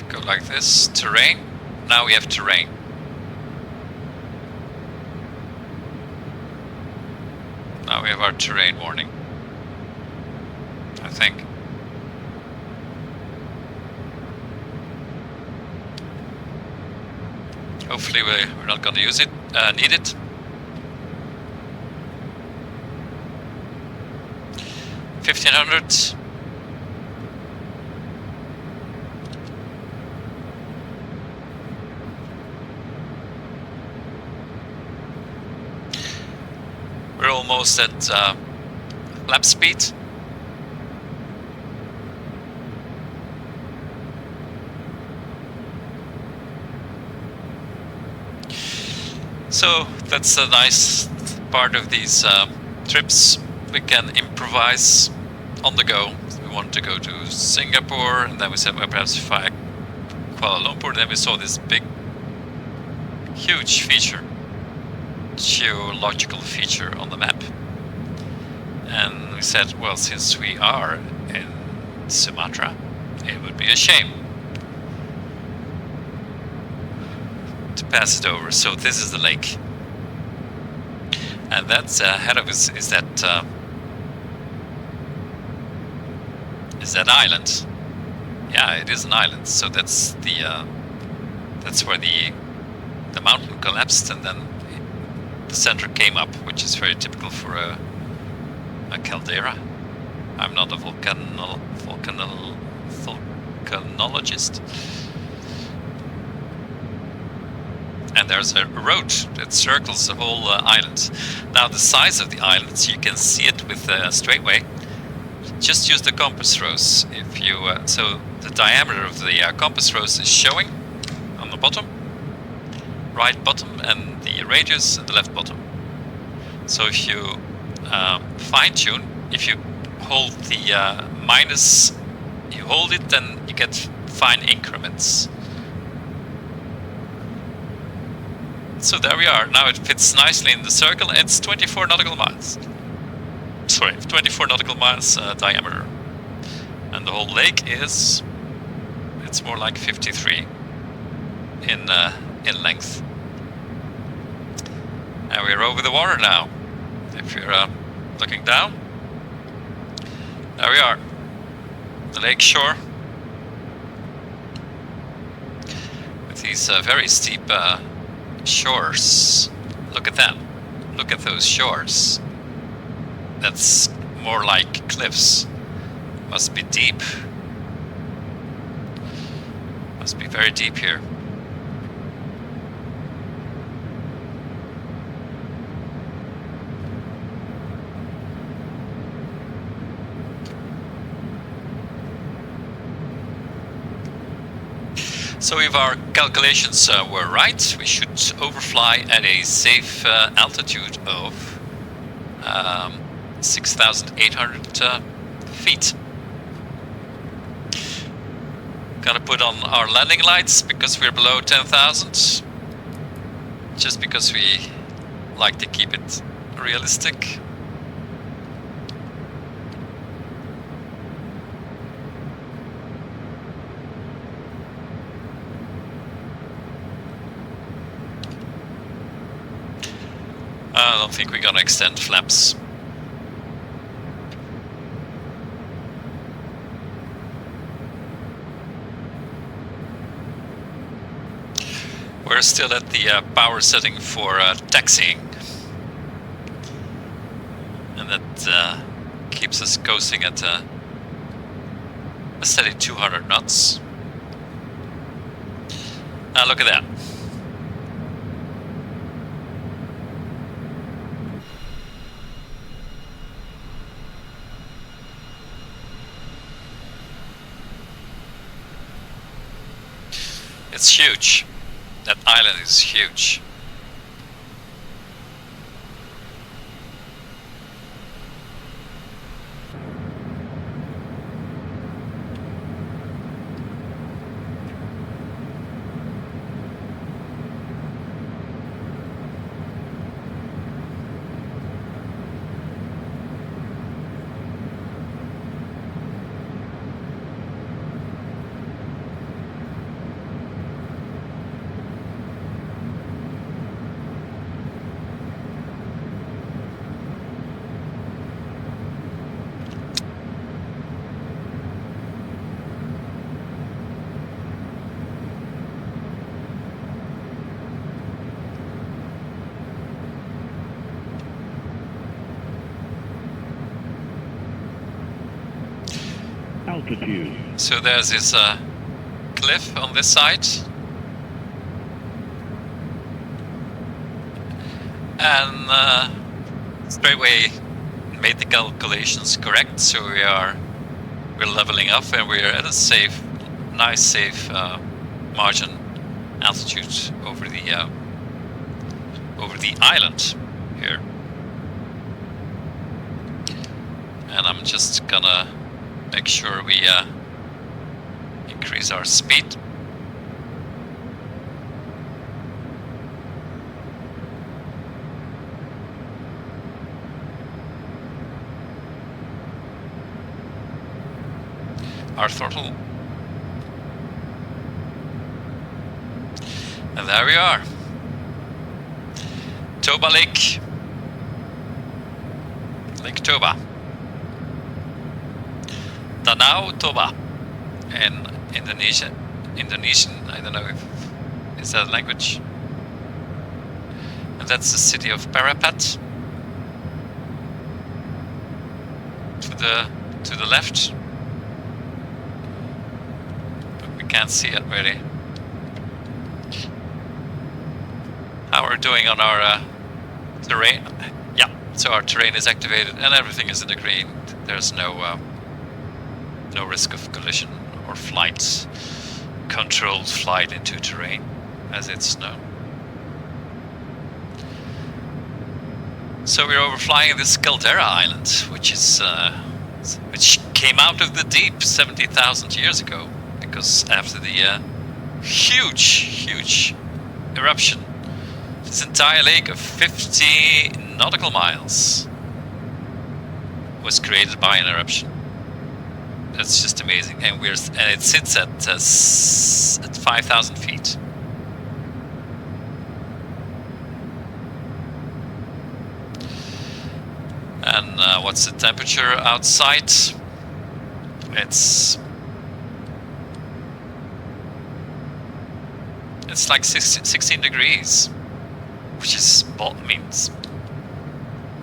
A: Go like this, terrain. Now we have terrain. Now we have our terrain warning, I think. Hopefully we're not going to use it, need it. $1,500. We're almost at lap speed. So that's a nice part of these trips. We can improvise on the go. We wanted to go to Singapore, and then we said, well, perhaps fly Kuala Lumpur. Then we saw this big, huge feature, geological feature on the map. And we said, well, since we are in Sumatra, it would be a shame to pass it over. So this is the lake. And that's ahead of us is that island. Yeah, it is an island. So that's the that's where the mountain collapsed, and then the center came up, which is very typical for a caldera. I'm not a volcanologist. And there's a road that circles the whole island. Now the size of the island, so you can see it with a straightway. Just use the compass rose. If you so the diameter of the compass rose is showing on the bottom, right bottom, and the radius at the left bottom. So if you fine tune, if you hold the minus, you hold it, then you get fine increments. So there we are. Now it fits nicely in the circle. It's 24 nautical miles. Sorry, 24 nautical miles diameter. And the whole lake is, it's more like 53 in length. And we're over the water now. If you're looking down, there we are. The lake shore. With these very steep shores. Look at them. Look at those shores. That's more like cliffs. Must be deep. Must be very deep here. So if our calculations were right, we should overfly at a safe altitude of 6,800 feet. Gotta put on our landing lights because we're below 10,000. Just because we like to keep it realistic. I don't think we're gonna extend flaps. We're still at the power setting for taxiing, and that keeps us coasting at a steady 200 knots. Now look at that. It's huge. That island is huge.
B: altitude.
A: So there's this cliff on this side. And straightway made the calculations correct, so we're leveling up and we're at a safe, nice safe margin altitude over the island here. And I'm just gonna make sure we increase our speed. Our throttle. And there we are. Toba Lake. Lake Toba. Danau Toba. In Indonesian, I don't know if is that a language. And that's the city of Parapat. To the left. Can't see it really. How we're doing on our terrain? Yeah, so our terrain is activated and everything is in the green. There's no risk of collision or flight, controlled flight into terrain, as it's known. So we're overflying this Caldera island, which came out of the deep 70,000 years ago. Because after the huge eruption, this entire lake of 50 nautical miles was created by an eruption. That's just amazing, and it sits at 5,000 feet. And what's the temperature outside? It's like 16 degrees, which is, means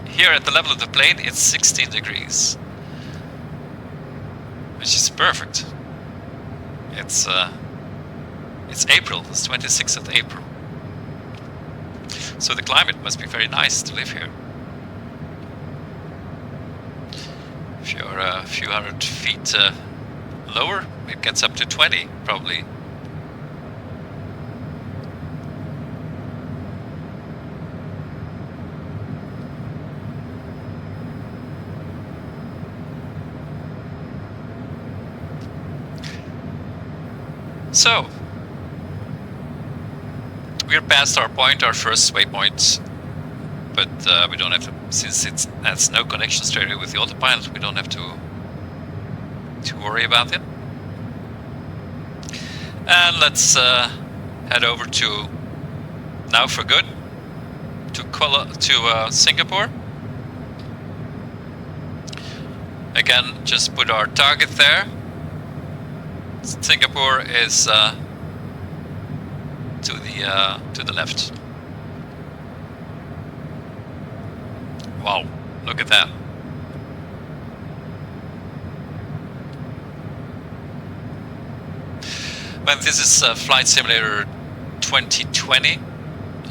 A: here at the level of the plane it's 16 degrees, which is perfect. It's April, it's 26th of April, so the climate must be very nice to live here. If you're a few hundred feet lower, it gets up to 20 probably. So, we're past our point, our first waypoint, but we don't have to, since it has no connection straight away with the autopilot, we don't have to worry about it. And let's head over to, now for good, to Singapore. Again, just put our target there. Singapore is to the left. Wow, look at that. Well, this is Flight Simulator 2020,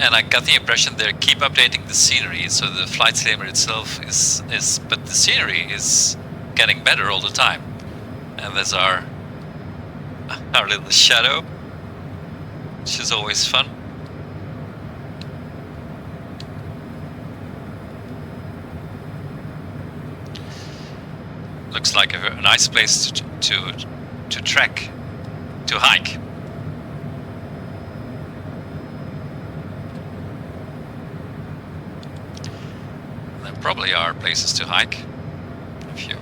A: and I got the impression they keep updating the scenery, so the flight simulator itself is but the scenery is getting better all the time. And there's our little shadow, which is always fun. Looks like a nice place to trek, to hike. There probably are places to hike. If you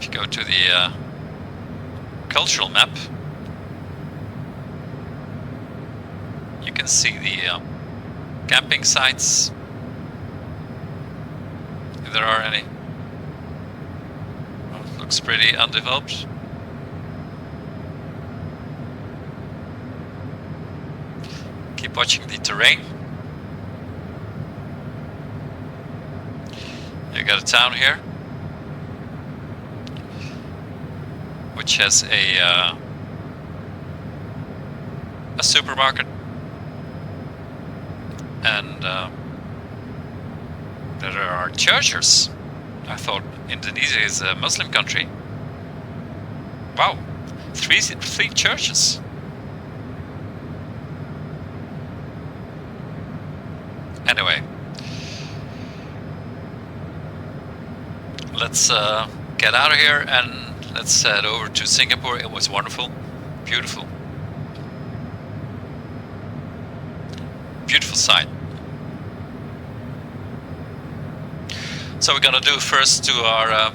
A: go to the cultural map, you can see the camping sites, if there are any. Well, it looks pretty undeveloped. Keep watching the terrain. You got a town here. which has a supermarket, and there are churches. I thought Indonesia is a Muslim country. Wow, three churches. Anyway, let's get out of here and let's head over to Singapore. It was wonderful, beautiful, beautiful sight. So we're gonna do first to our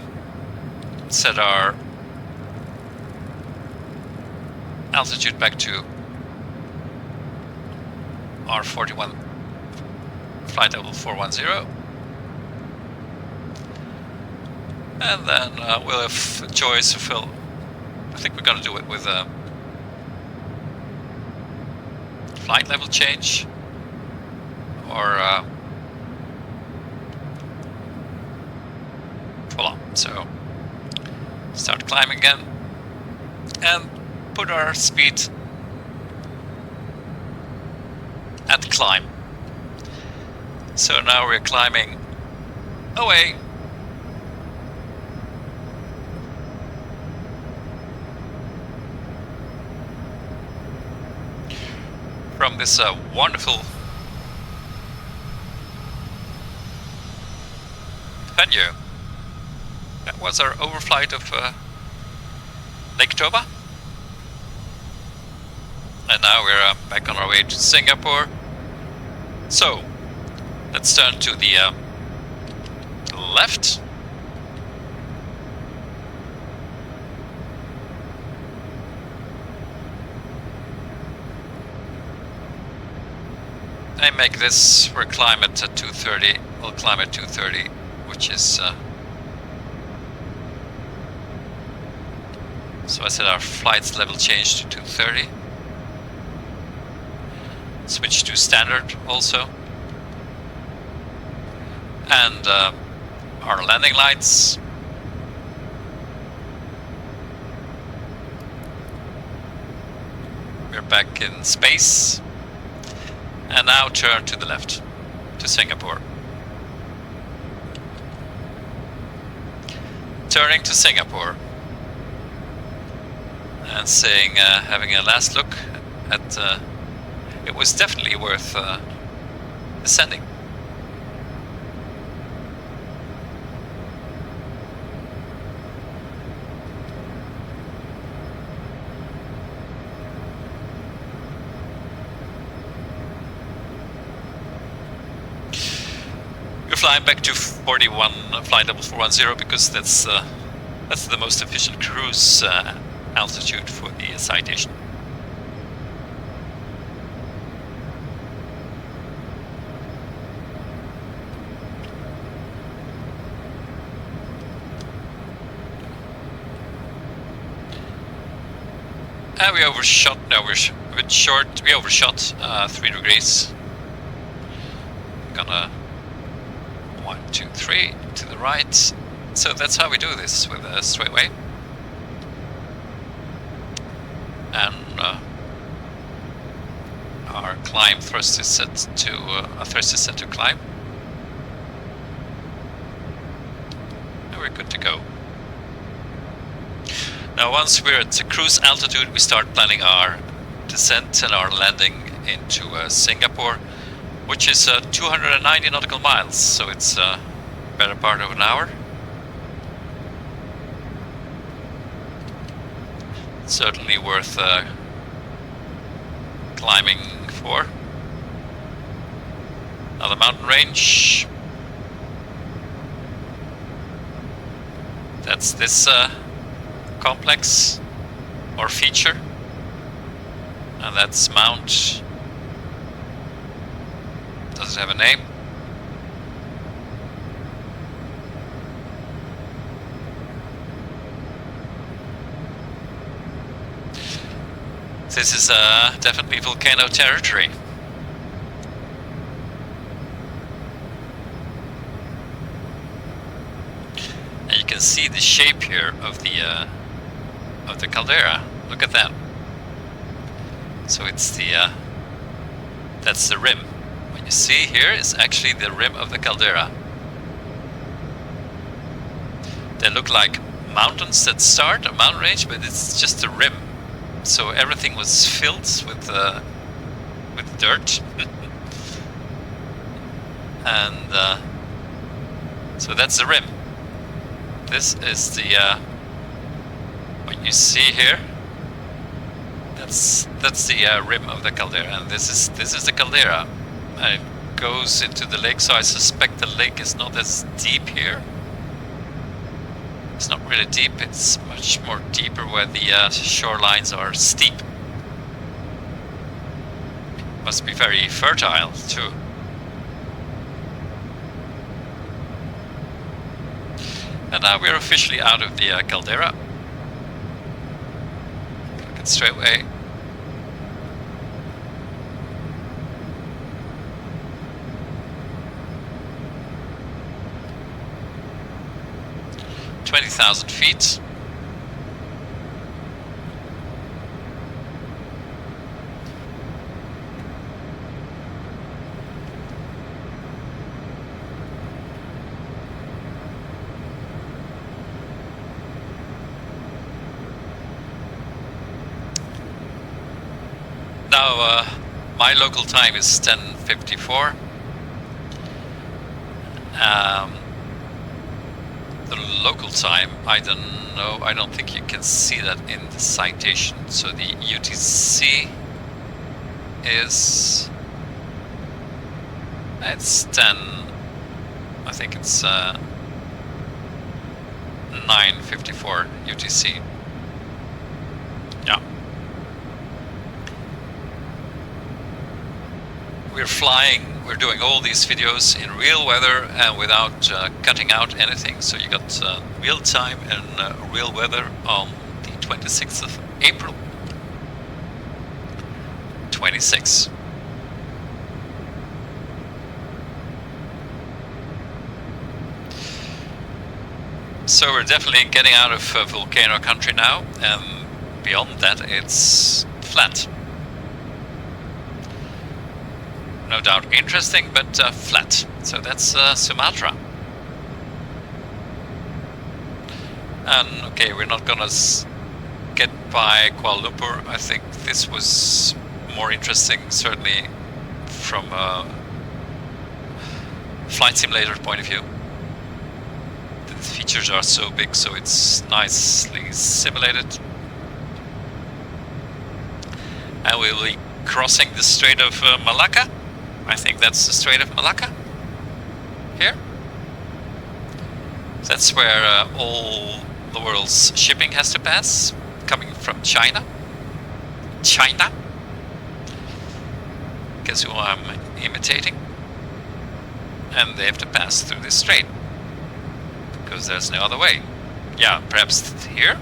A: set our altitude back to our 41 flight level 410, and then we'll have a choice to fill. I think we're gonna do it with a flight level change or voila. So start climbing again and put our speed at climb. So now we're climbing away. From this wonderful venue. That was our overflight of Lake Toba. And now we're back on our way to Singapore. So let's turn to the left. I make this, we're climb at 230, we'll climb at 230, which is, so I set our flight's level change to 230. Switch to standard also. And our landing lights. We're back in space. And now turn to the left, to Singapore. Turning to Singapore. And saying, having a last look at, it was definitely worth ascending. Flying back to 41 flight level 410 because that's the most efficient cruise altitude for the citation. And we overshot. No, we're a bit short. We overshot 3 degrees. Gonna 1, 2, 3 to the right. So that's how we do this with a straightaway. And our climb thrust is set to climb. And we're good to go. Now once we're at cruise altitude, we start planning our descent and our landing into Singapore, which is 290 nautical miles, so it's a better part of an hour. Certainly worth climbing for. Another mountain range. That's this complex or feature, and that's Mount. Does it have a name? This is definitely volcano territory. And you can see the shape here of the of the caldera. Look at that. So it's the that's the rim. What you see here is actually the rim of the caldera. They look like mountains that start a mountain range, but it's just the rim. So everything was filled with dirt, and so that's the rim. This is the what you see here. That's the rim of the caldera, and this is the caldera. It goes into the lake, so I suspect the lake is not as deep here. It's not really deep, it's much more deeper where the shorelines are steep. Must be very fertile too. And now we're officially out of the caldera. Look it straight away. $20,000 feet. Now, my local time is 10:54. The local time, I don't know, I don't think you can see that in the citation. So the UTC is, it's 10, I think it's 9:54 UTC. Yeah. We're flying, we're doing all these videos in real weather and without cutting out anything. So you got real time and real weather on the 26th of April. 26. So we're definitely getting out of volcano country now, and beyond that it's flat. No doubt interesting, but flat. So that's Sumatra. And okay, we're not gonna get by Kuala Lumpur. I think this was more interesting, certainly from a flight simulator point of view. The features are so big, so it's nicely simulated. And we'll be crossing the Strait of Malacca. I think that's the Strait of Malacca. Here. That's where all the world's shipping has to pass, coming from China. China. Guess who I'm imitating? And they have to pass through this strait, because there's no other way. Yeah, perhaps here?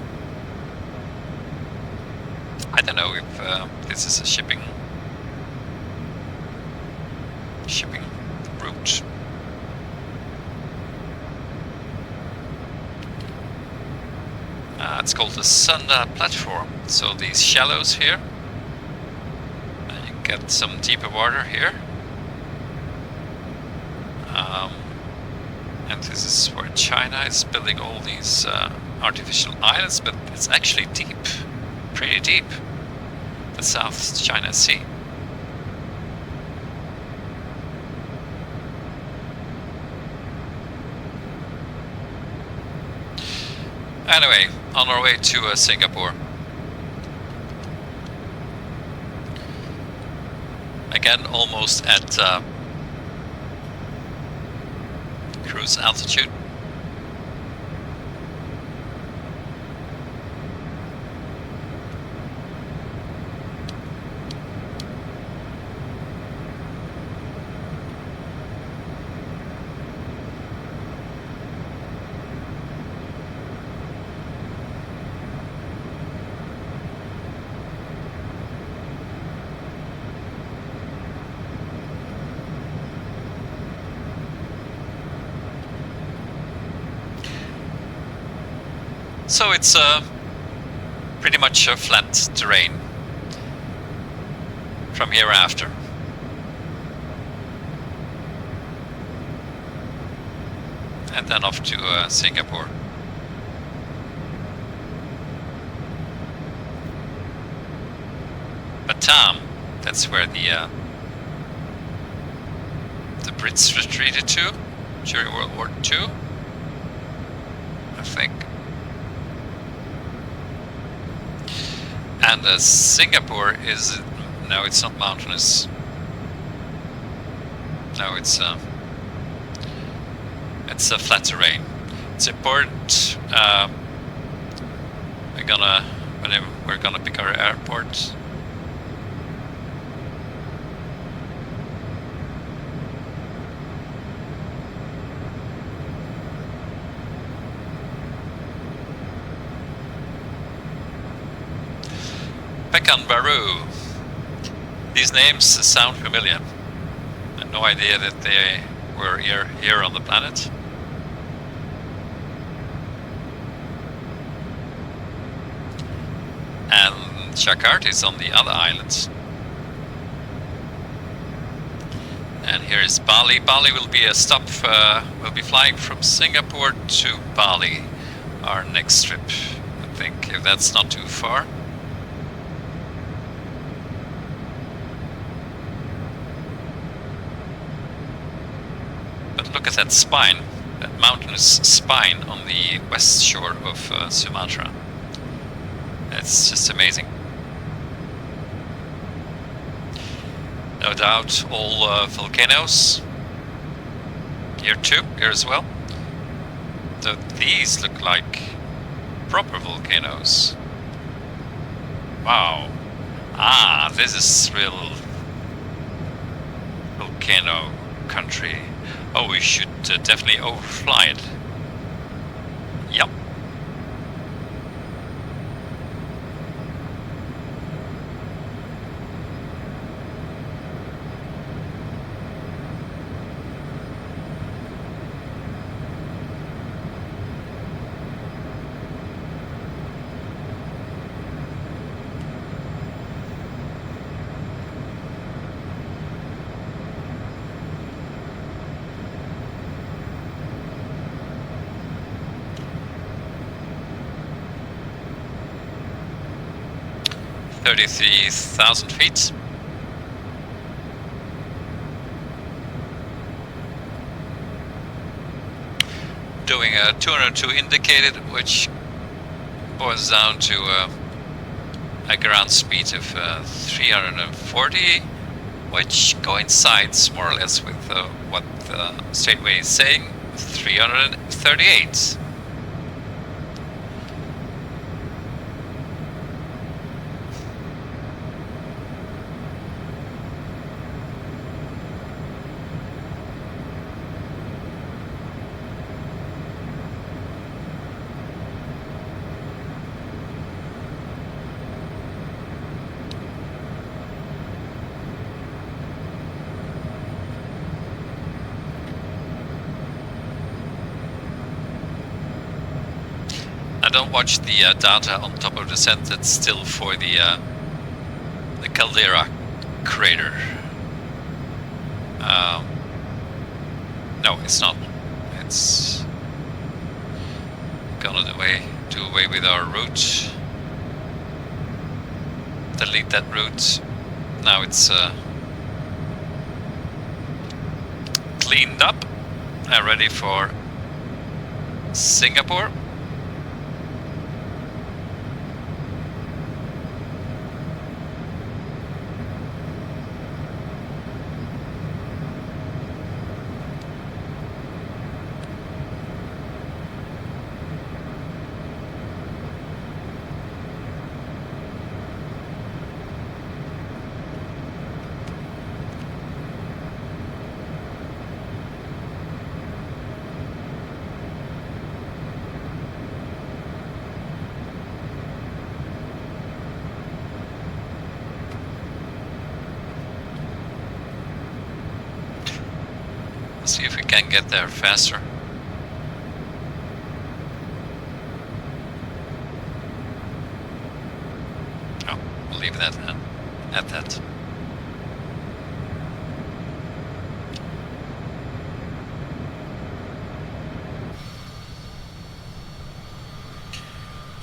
A: I don't know if this is a shipping route. It's called the Sunda platform. So these shallows here, and you get some deeper water here, and this is where China is building all these artificial islands, but it's actually deep, pretty deep, the South China Sea. Anyway, on our way to Singapore. Again, almost at cruise altitude. So it's pretty much a flat terrain from here after. And then off to Singapore. Batam, that's where the Brits retreated to during World War II, I think. And Singapore is, no, it's not mountainous. No, it's a flat terrain. It's important. We're gonna pick our airport. Pekanbaru. These names sound familiar. I had no idea that they were here on the planet. And Jakarta is on the other island. And here is Bali. Bali will be a stop. We'll be flying from Singapore to Bali, our next trip, I think, if that's not too far. Look at that spine, that mountainous spine on the west shore of Sumatra. It's just amazing. No doubt all volcanoes. Here too, here as well. So these look like proper volcanoes. Wow. Ah, this is real volcano country. Oh, we should definitely overfly it. Yep. $33,000 feet. Doing a 202 indicated, which boils down to a ground speed of 340, which coincides more or less with what the Stateway is saying, 338. Don't watch the data on top of the descent. It's still for the Caldera crater. No, it's not. It's gonna do away with our route. Delete that route. Now it's cleaned up and ready for Singapore. See if we can get there faster.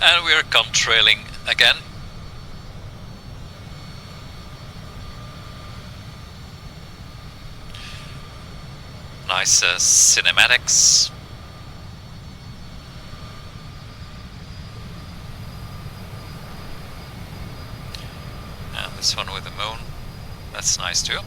A: And we're contrailing again. Nice cinematics. And this one with the moon. That's nice too.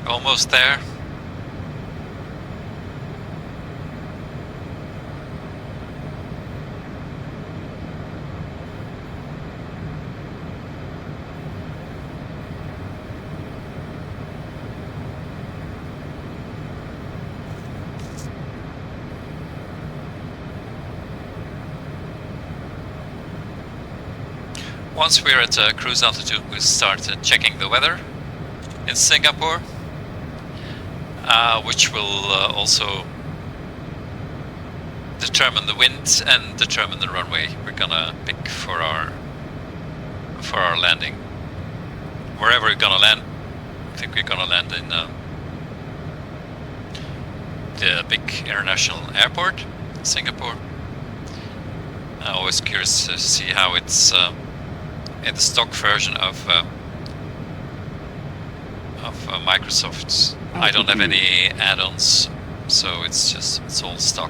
A: Almost there. Once we're at cruise altitude, we start checking the weather in Singapore. Which will also determine the wind and determine the runway we're gonna pick for our landing. Wherever we're gonna land, I think we're gonna land in the big international airport, Singapore. I'm always curious to see how it's in the stock version of Microsoft. I don't have any add-ons, so it's all stock.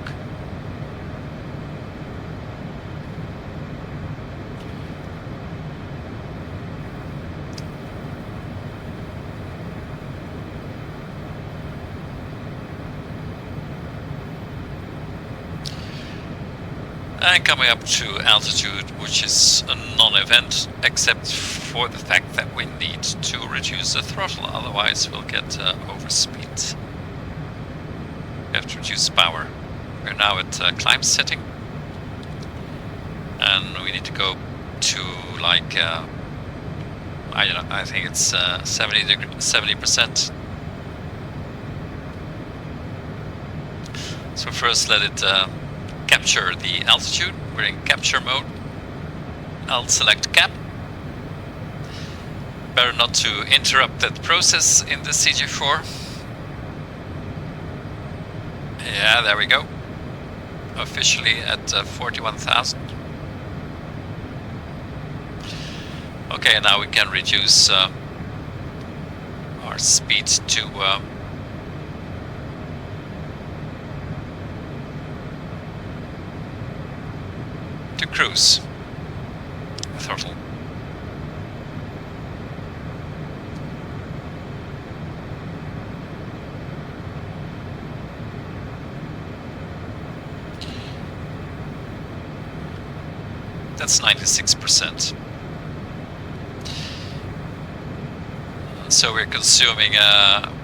A: And coming up to altitude, which is a non-event, except for the fact that we need to reduce the throttle, otherwise we'll get overspeed. We have to reduce power. We're now at climb setting, and we need to go to like I don't know. I think it's 70%. So first, let it capture the altitude. We're in capture mode. I'll select cap. Better not to interrupt that process in the CJ4. Yeah, there we go. Officially at 41,000. Okay, now we can reduce our speed to cruise. Throttle. That's 96%. So we're consuming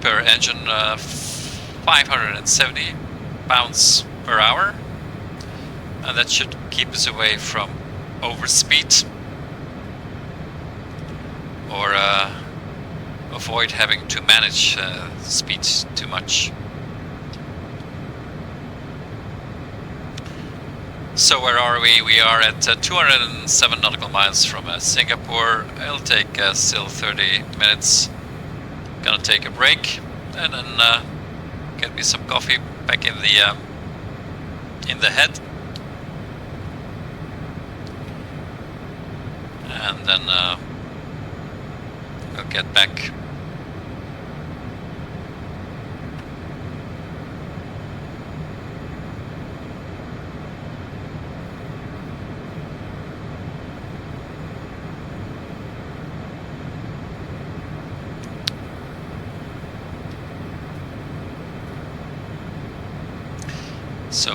A: per engine 570 pounds per hour. And that should keep us away from overspeed or avoid having to manage speed too much. So where are we? We are at 207 nautical miles from Singapore. It'll take still 30 minutes. Gonna take a break and then get me some coffee back in the head. And then we'll get back. So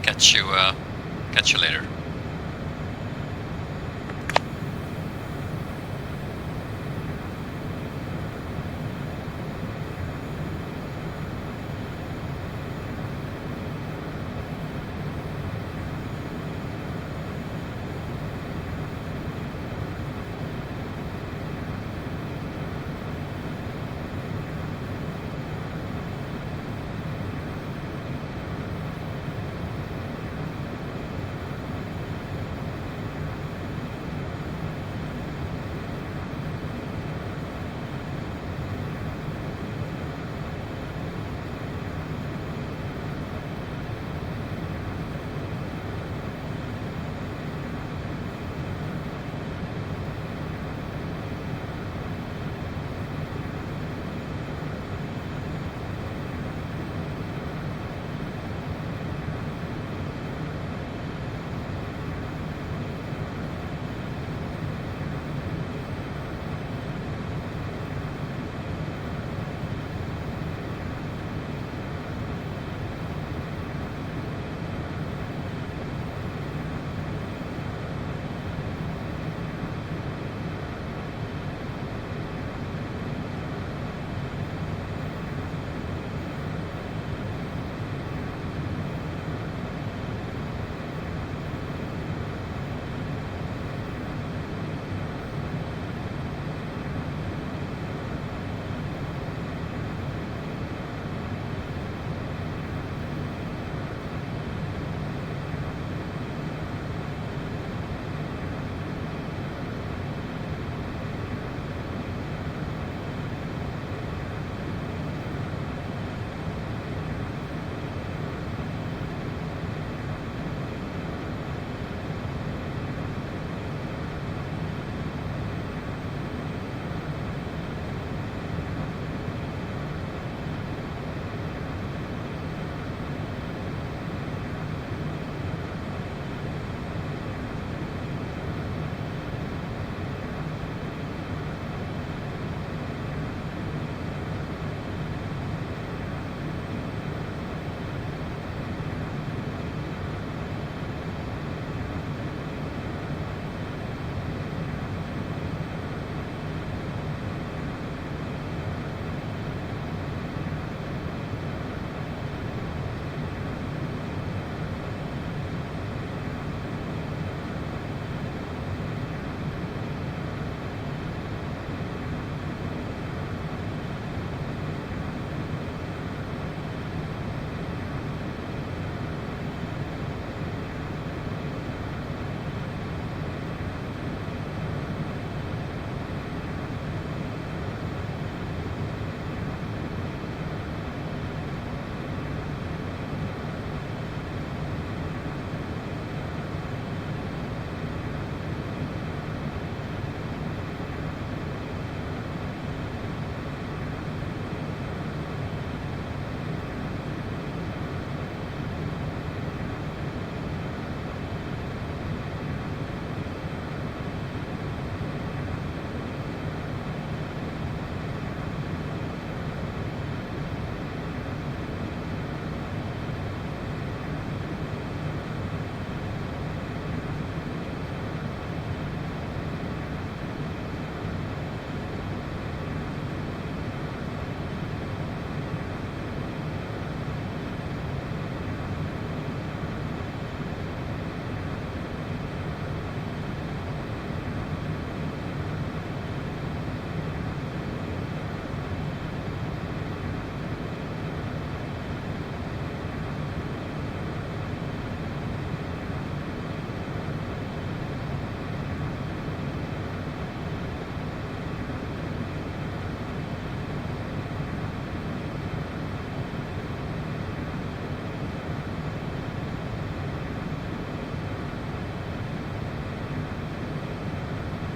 A: catch you later.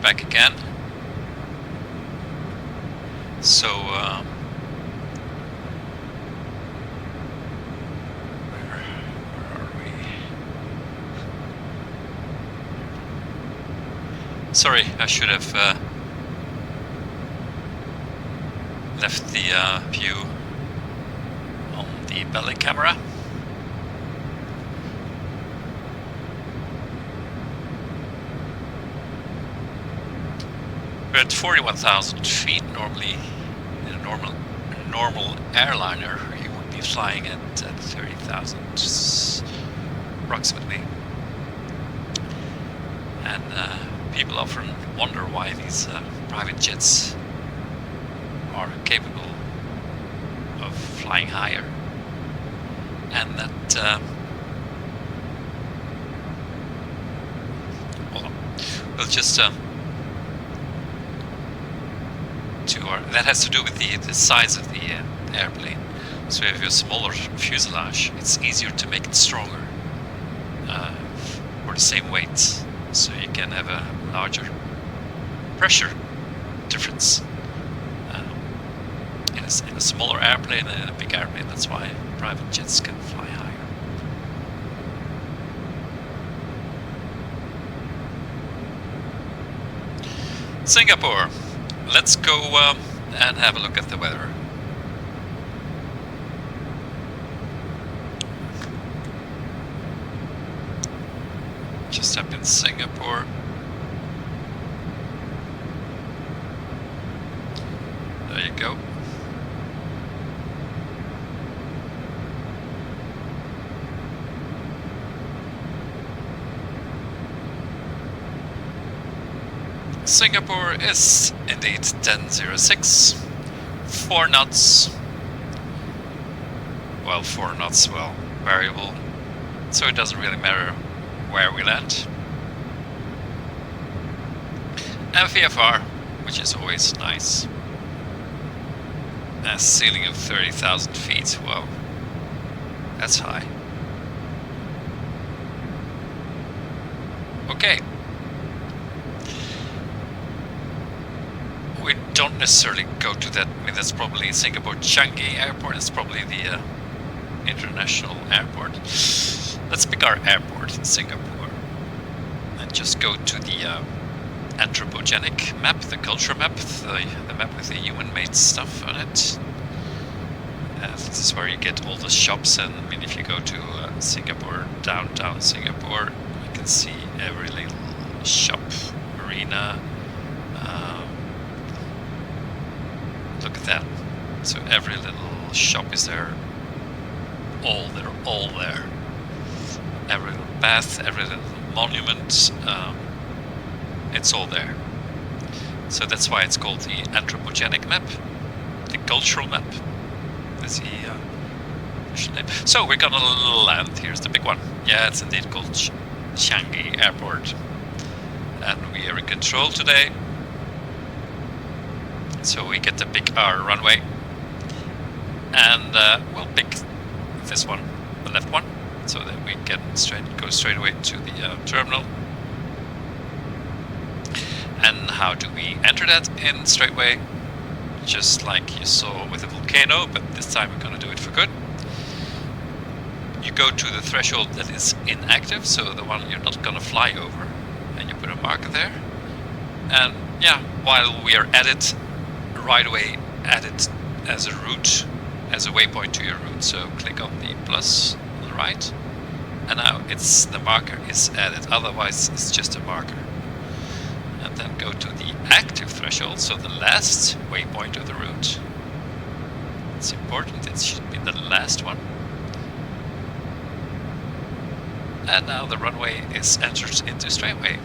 A: back again. So where are we? Sorry, I should have left the view on the belly camera. We're at 41,000 feet. Normally, in a normal airliner, you would be flying at 30,000 approximately. And people often wonder why these private jets are capable of flying higher, and that well, just that has to do with the size of the airplane. So if you have a smaller fuselage, it's easier to make it stronger for the same weight, so you can have a larger pressure difference in a smaller airplane and in a big airplane. That's why private jets can fly higher. Singapore. Let's go and have a look at the weather. Just up in Singapore. There you go. Singapore is indeed 10:06, 4 knots. Well, 4 knots, well, variable, so it doesn't really matter where we land. And VFR, which is always nice. A ceiling of 30,000 feet, well, that's high. Okay. We don't necessarily go to that. I mean, that's probably Singapore Changi Airport. It's probably the international airport. Let's pick our airport in Singapore and just go to the anthropogenic map, the culture map, the map with the human-made stuff on it. This is where you get all the shops, and I mean, if you go to Singapore, downtown Singapore, you can see every little shop, marina. Look at that. So every little shop is there. They're all there. Every little bath, every little monument, it's all there. So that's why it's called the anthropogenic map, the cultural map. That's the official name. So we're gonna land. Here's the big one. Yeah, it's indeed called Changi Airport, and we are in control today. So we get to pick our runway, and we'll pick this one, the left one, so that we can go straight away to the terminal. And how do we enter that? In straightway, just like you saw with the volcano, but this time we're going to do it for good. You go to the threshold that is inactive, so the one you're not going to fly over, and you put a marker there. And yeah, while we are at it, right away add it as a route, as a waypoint to your route. So click on the plus on the right, and now the marker is added. Otherwise it's just a marker. And then go to the active threshold, so the last waypoint of the route. It's important, it should be the last one. And now the runway is entered into straightway.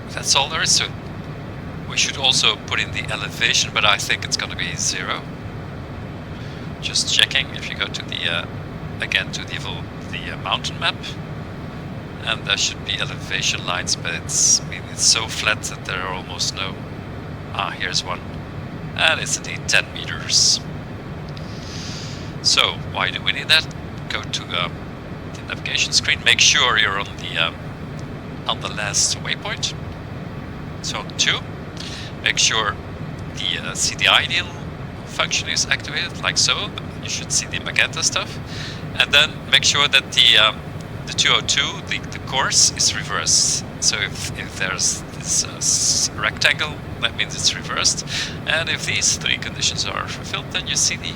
A: That's all there is to it. We should also put in the elevation, but I think it's going to be 0. Just checking. If you go to the again to the mountain map, and there should be elevation lines, but it's so flat that there are almost no. Here's one, and it's indeed 10 meters. So why do we need that? Go to the navigation screen. Make sure you're on the on the last waypoint. So 2, make sure the CD ideal function is activated, like so. You should see the magenta stuff. And then make sure that the 202, the course, is reversed. So if there's this rectangle, that means it's reversed. And if these 3 conditions are fulfilled, then you see the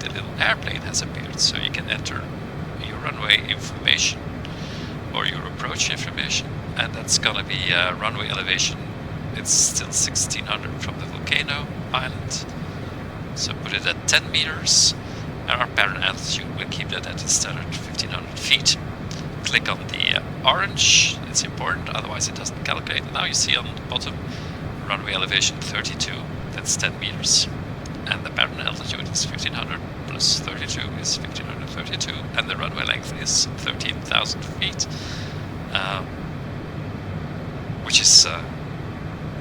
A: little airplane has appeared. So you can enter your runway information or your approach information, and that's gonna be runway elevation. It's still 1600 from the volcano island. So put it at 10 meters. And our parent altitude, we'll keep that at the standard 1500 feet. Click on the orange, it's important, otherwise it doesn't calculate. Now you see on the bottom, runway elevation 32, that's 10 meters. And the parent altitude is 1500 plus 32 is 1532, and the runway length is 13,000 feet, which is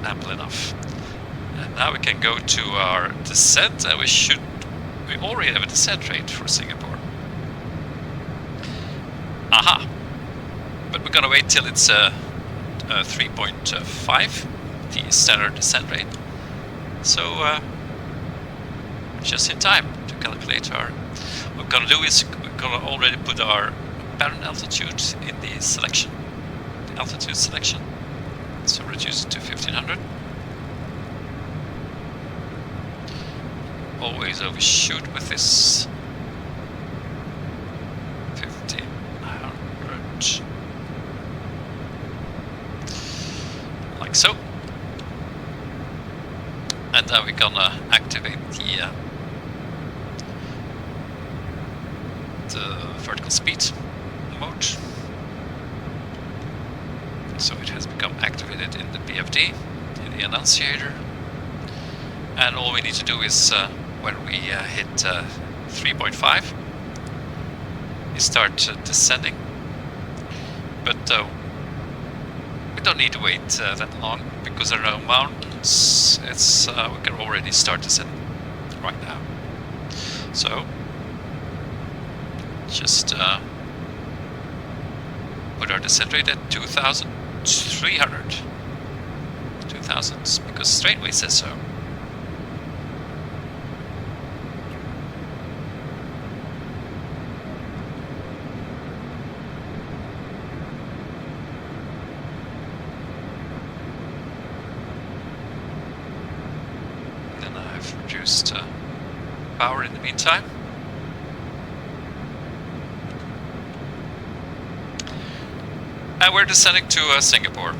A: ample enough. And now we can go to our descent, and we already have a descent rate for Singapore. Aha! But we're gonna wait till it's 3.5, the standard descent rate. So just in time to calculate our... What we're gonna do is we're gonna already put our parent altitude in the selection, the altitude selection. So reduce it to 1500. Always overshoot with this 1500, like so. And now we're gonna activate the vertical speed mode. So it has become activated in the BFD, in the annunciator. And all we need to do is when we hit 3.5, you start descending. But we don't need to wait that long because there are no mountains. It's we can already start descending right now. So just put our descent rate at 2,300. 2,000 because straightway says so. Reduced power in the meantime. And we're descending to Singapore.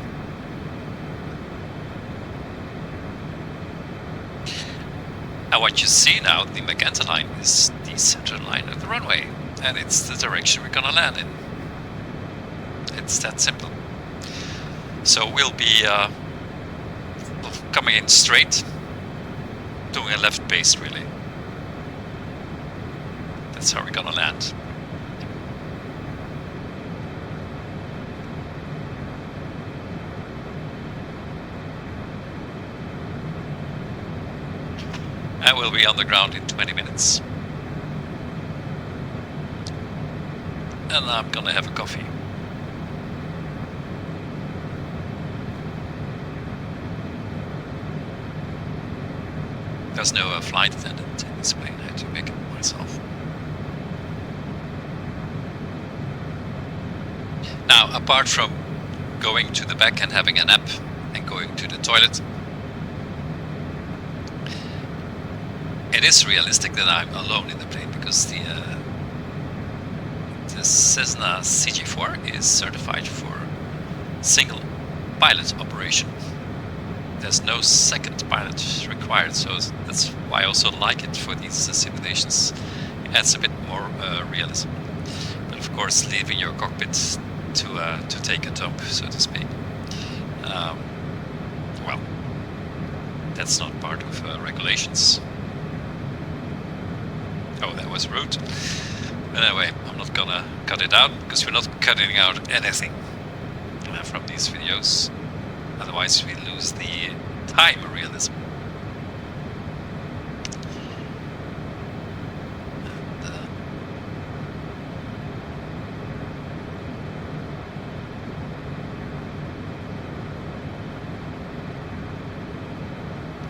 A: And what you see now, the magenta line, is the center line of the runway. And it's the direction we're gonna land in. It's that simple. So we'll be coming in straight, doing a left base really. That's how we're gonna land. And we'll be on the ground in 20 minutes. And I'm gonna have a coffee. There's no flight attendant in this plane, I had to make it myself. Now, apart from going to the back and having a nap and going to the toilet, it is realistic that I'm alone in the plane because the Cessna CG4 is certified for single pilot operation. There's no second pilot required, so that's why I also like it for these simulations. It adds a bit more realism. But of course, leaving your cockpit to take a dump, so to speak, well, that's not part of regulations. Oh, that was rude. But anyway, I'm not gonna cut it out because we're not cutting out anything from these videos. Otherwise, we lose the time realism. And,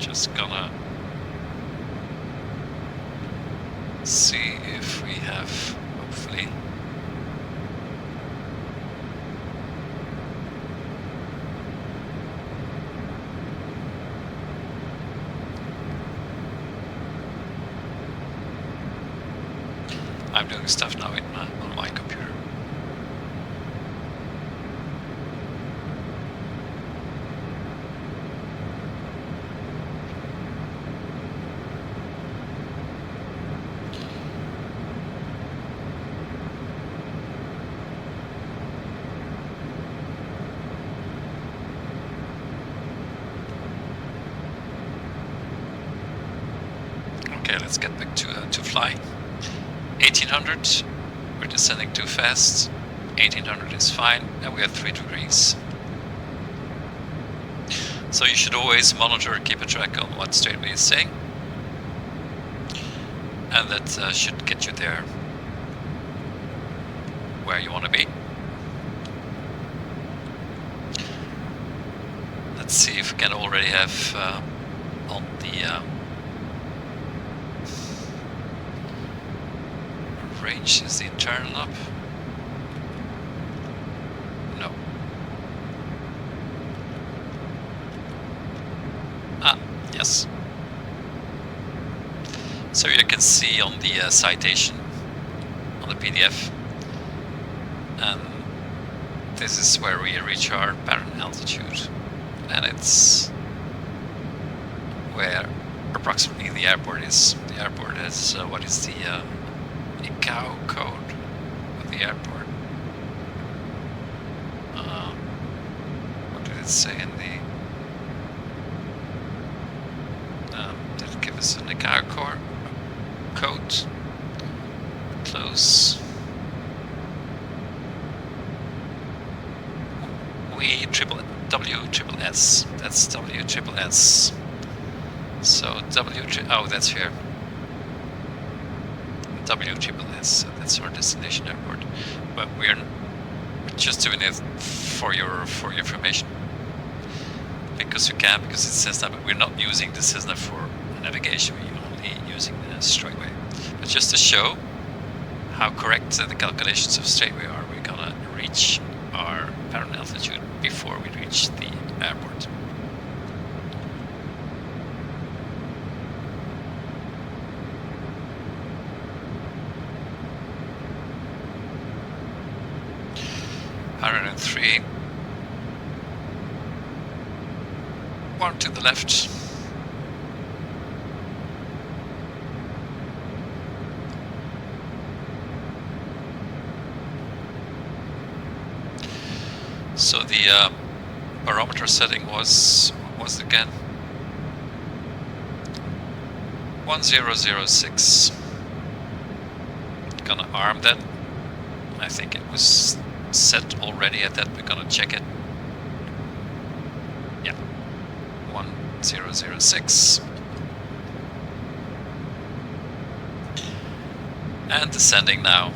A: Just gonna see if we have, hopefully, I'm doing stuff now on my computer. Okay, let's get back to flying. 1800, we're descending too fast. 1800 is fine, and we have 3 degrees. So you should always monitor, keep a track on what straightway is saying, and that should get you there where you want to be. Let's see if we can already have on the range, is the internal up? No. Ah, yes. So you can see on the citation on the PDF, and this is where we reach our parent altitude, and it's where approximately the airport is. The airport is what is the ICAO code of the airport? What did it say in the? Did it give us an ICAO code? Close. WSSS. That's WSSS. So oh, that's here. WSSS. That's our destination airport. But we're just doing it for your information, because you can, because it says that. But we're not using the Cessna for navigation. We're only using the straightway. But just to show how correct the calculations of straightway are, we're gonna reach our parent altitude before we reach the airport. Three. One to the left. So the barometer setting was again 1006. Gonna arm that. I think it was set already at that. We're gonna check it. Yeah, 1006. And descending now.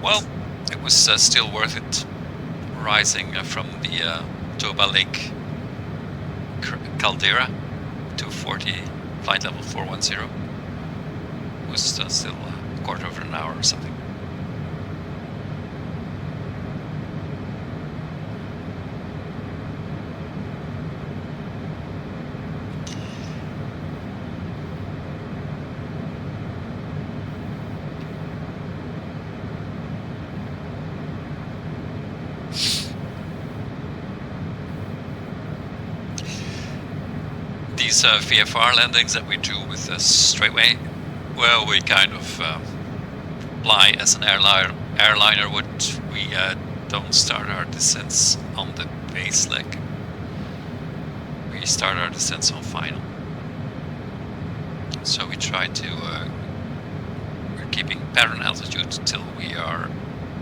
A: Well, it was still worth it, rising from the Toba Lake Caldera to 40, flight level 410. It was still a quarter of an hour or something. These VFR landings that we do with a straightway, well, we kind of fly as an airliner would. We don't start our descents on the base leg. We start our descents on final. So we try to, we're keeping parent altitude till we are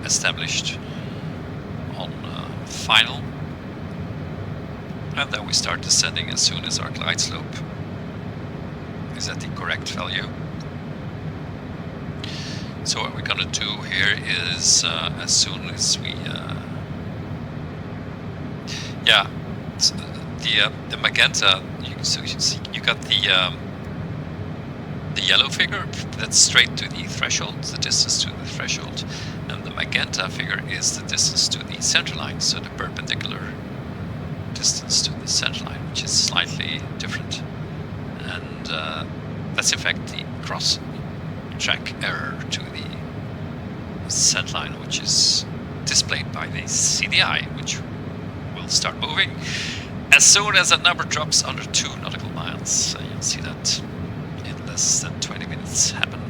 A: established on final. And then we start descending as soon as our glide slope is at the correct value. So what we're gonna do here is, as soon as we, the magenta. So you see, you got the yellow figure that's straight to the threshold, the distance to the threshold, and the magenta figure is the distance to the center line, so the perpendicular distance to the center line, which is slightly different, and that's in fact the cross track error to the center line, which is displayed by the CDI, which will start moving as soon as that number drops under 2 nautical miles. So you'll see that in less than 20 minutes happen.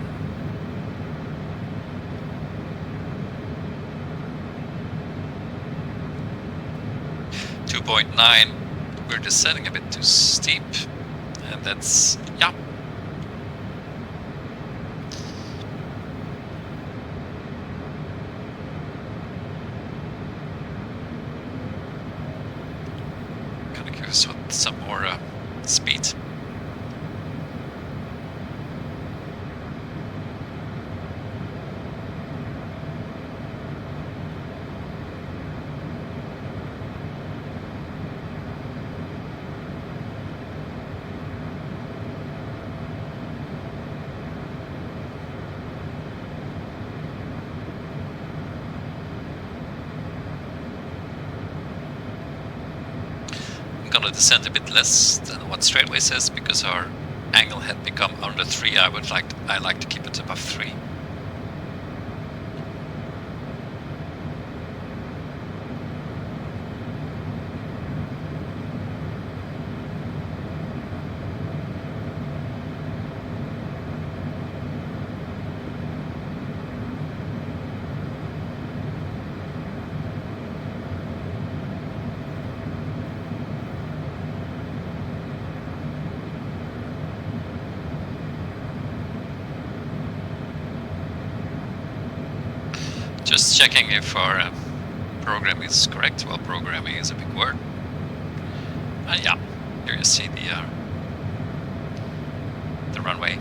A: .9, we're descending a bit too steep, and that's, yeah. Gonna give us some more speed. Gonna descend a bit less than what straightaway says, because our angle had become under 3. I like to keep it above 3. Just checking if our program is correct. Well, programming is a big word. Yeah, here you see the runway.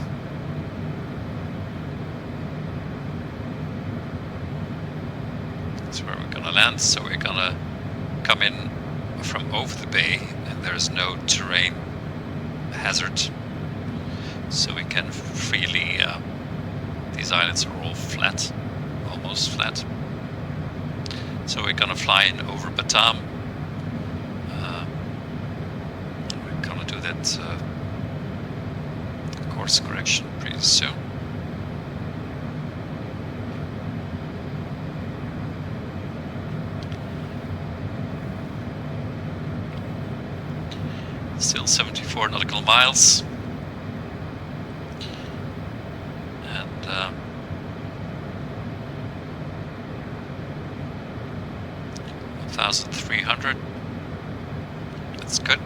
A: That's where we're gonna land. So we're gonna come in from over the bay, and there's no terrain hazard, so we can freely. These islands are all flat. Almost flat. So we're gonna fly in over Batam. We're gonna do that course correction pretty soon. Still 74 nautical miles. And 1,300. That's good.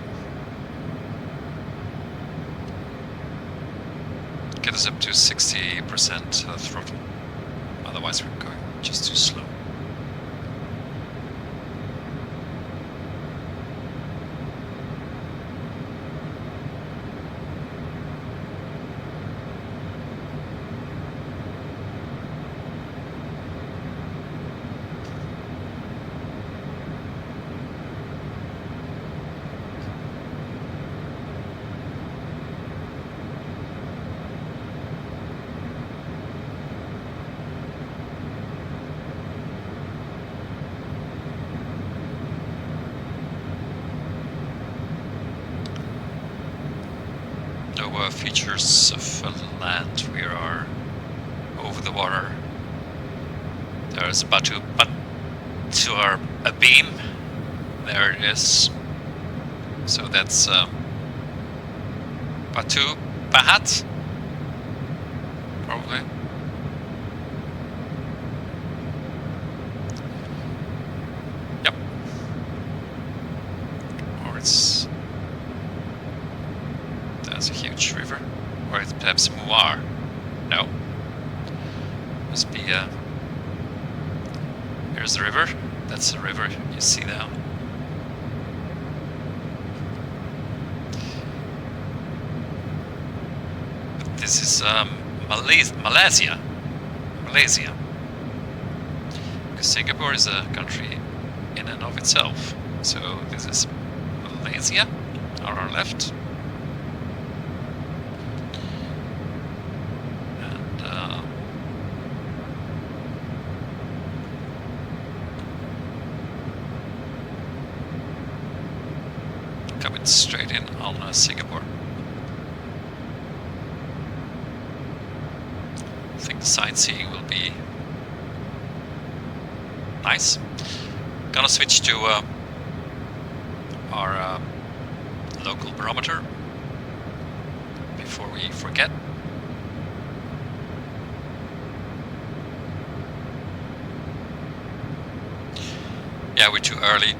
A: Get us up to 60% throttle. Otherwise we're going just too slow. Features of land. We are over the water. There's Batu, but to our beam. There it is. So that's Batu Pahat, probably. Yep. Or it's. That's a huge river. Or it's perhaps Muar. No. Must be here's the river. That's the river you see now. But this is Malaysia. Malaysia. Because Singapore is a country in and of itself. So this is Malaysia on our left. And coming straight in on Singapore. I think the sightseeing will be nice. Gonna switch to our local barometer before we forget. Yeah, we're too early.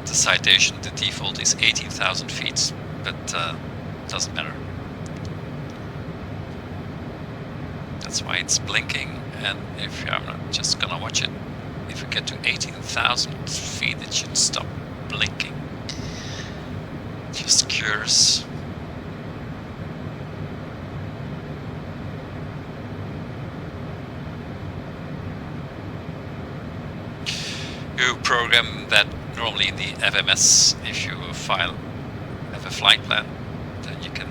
A: The citation, the default is 18,000 feet, but doesn't matter. That's why it's blinking, and if I'm not just gonna watch it, if we get to 18,000 feet, it should stop blinking. Just curious. You program that normally in the FMS. If you have a flight plan, then you can,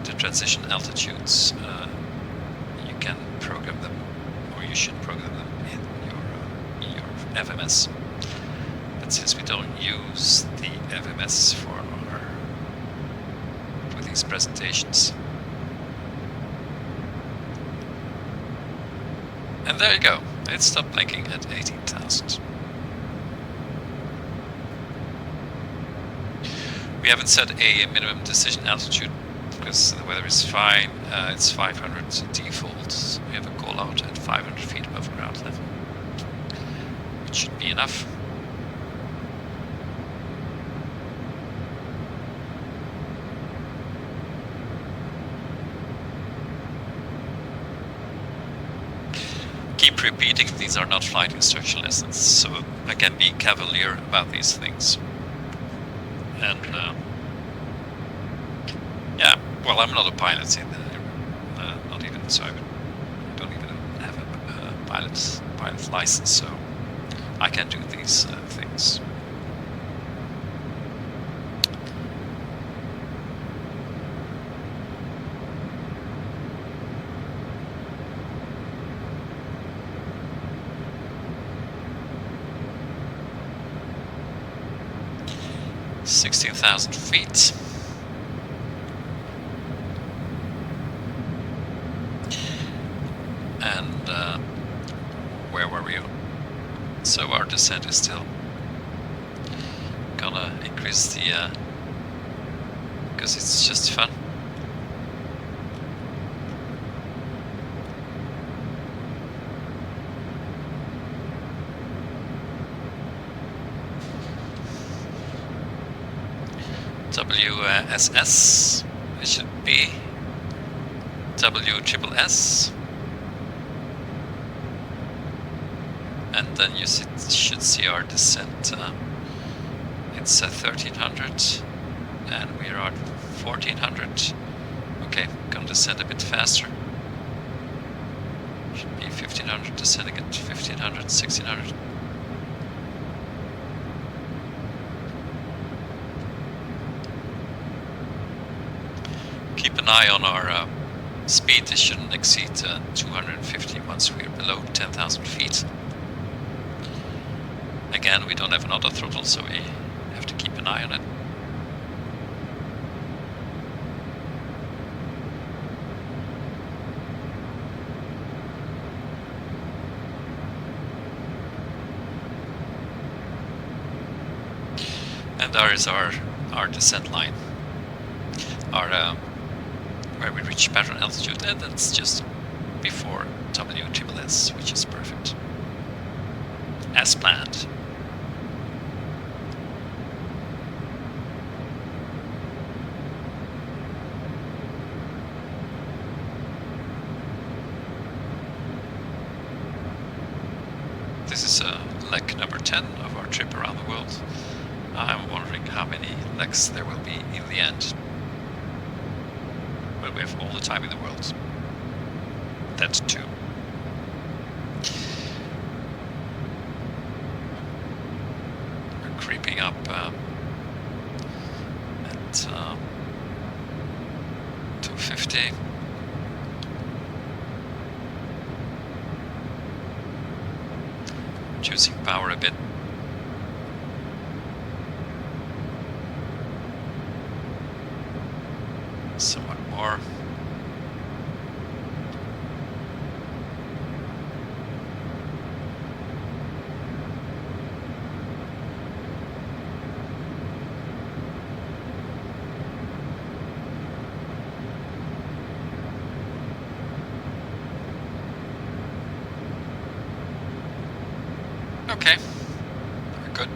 A: the transition altitudes, you can program them, or you should program them in your FMS. But since we don't use the FMS for these presentations, and there you go, it stopped blinking at 18,000. We haven't set a minimum decision altitude because the weather is fine. It's 500 default. We have a call out at 500 feet above ground level, which should be enough. Keep repeating, these are not flight instruction lessons, so I can be cavalier about these things. And yeah, well, I'm not a pilot, not even so. I don't even have a pilot license, so I can do these things. $16,000 feet. And where were we? So our descent is still gonna increase the because it's just fun. WSSS, it should be WSSS, and then you should see our descent. It's 1300 and we are at 1400. Okay, gonna descend a bit faster. Should be 1500, descending at 1500, 1600. Keep an eye on our speed. This shouldn't exceed 250 once we're below 10,000 feet. Again, we don't have an auto throttle, so we have to keep an eye on it. And there is our descent line. Our where we reach pattern altitude, and that's just before WSSS, which is perfect. As planned. This is leg number 10 of our trip around the world. I'm wondering how many legs there will be in the end. But we have all the time in the world. That's 2. We're creeping up 250. Choosing power a bit. Somewhat more. Okay, very good.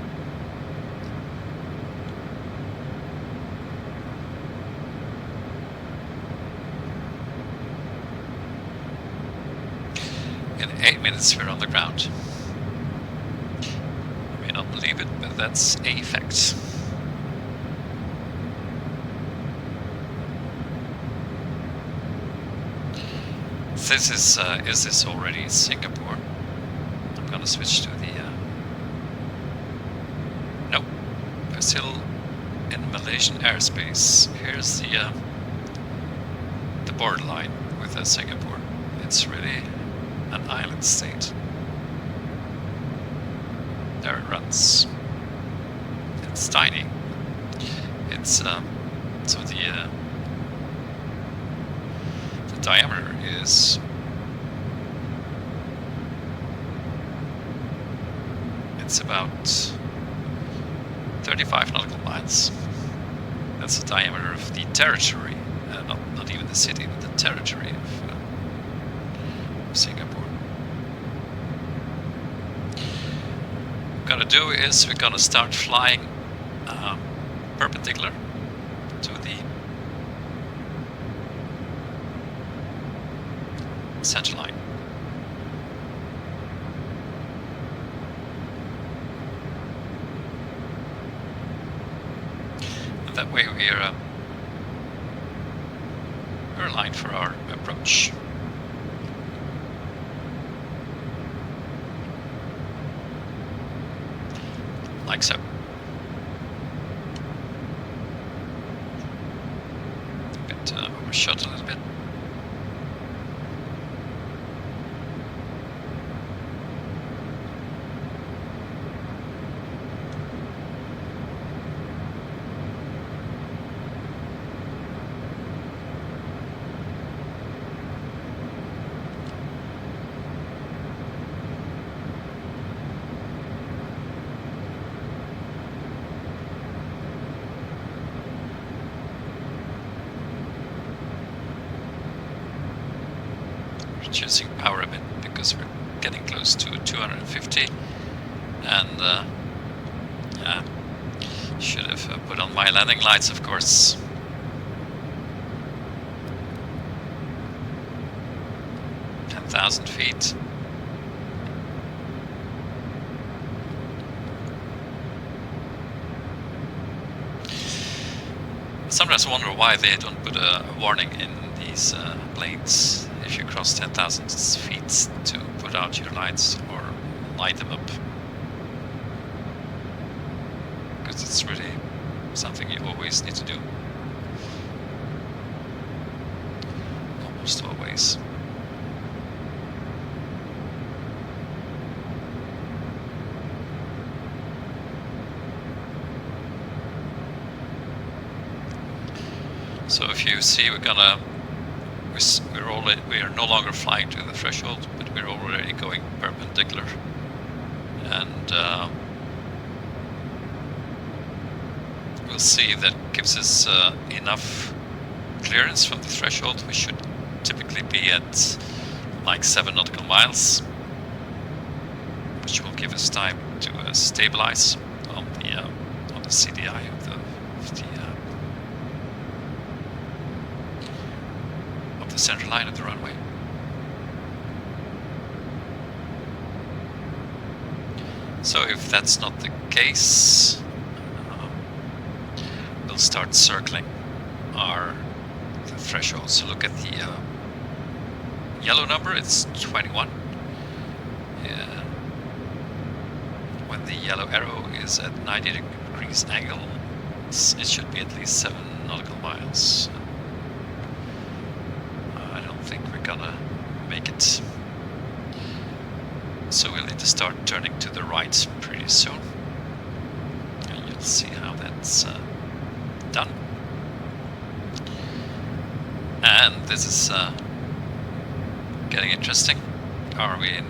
A: In 8 minutes we're on the ground. You may not believe it, but that's a fact. Is this already Singapore? I'm gonna switch to the no, we're still in Malaysian airspace. Here's the borderline with Singapore. It's really an island state. There it runs. It's tiny. It's so the diameter is about 35 nautical miles. That's the diameter of the territory, not even the city, but the territory of Singapore. What we're gonna do is we're gonna start flying perpendicular to the center line. And that way we're aligned for our approach. Like so. A bit overshot a little bit. Reducing power a bit because we're getting close to 250, and should have put on my landing lights, of course. feet. Sometimes I wonder why they don't put a warning in these planes if you cross 10,000 feet to put out your lights or light them up. Because it's really something you always need to do. Almost always. So if you see, we are no longer flying to the threshold, but we're already going perpendicular, and we'll see if that gives us enough clearance from the threshold. We should typically be at like 7 nautical miles, which will give us time to stabilize on the CDI of the center line of the runway. So if that's not the case, we'll start circling the threshold. So look at the yellow number, it's 21. When the yellow arrow is at 90 degrees angle It should be at least 7 nautical miles. I don't think we're gonna make it. So we'll need to start turning to the right pretty soon. And you'll see how that's done. And this is getting interesting. Are we in...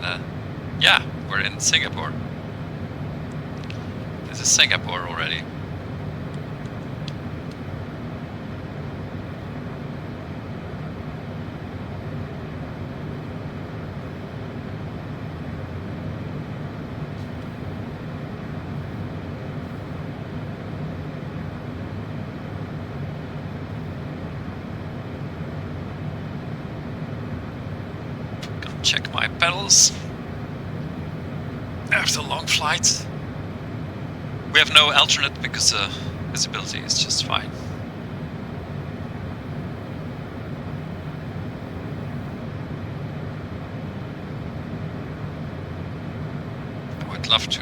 A: yeah, we're in Singapore. This is Singapore already. Check my pedals after a long flight. We have no alternate because visibility is just fine. I would love to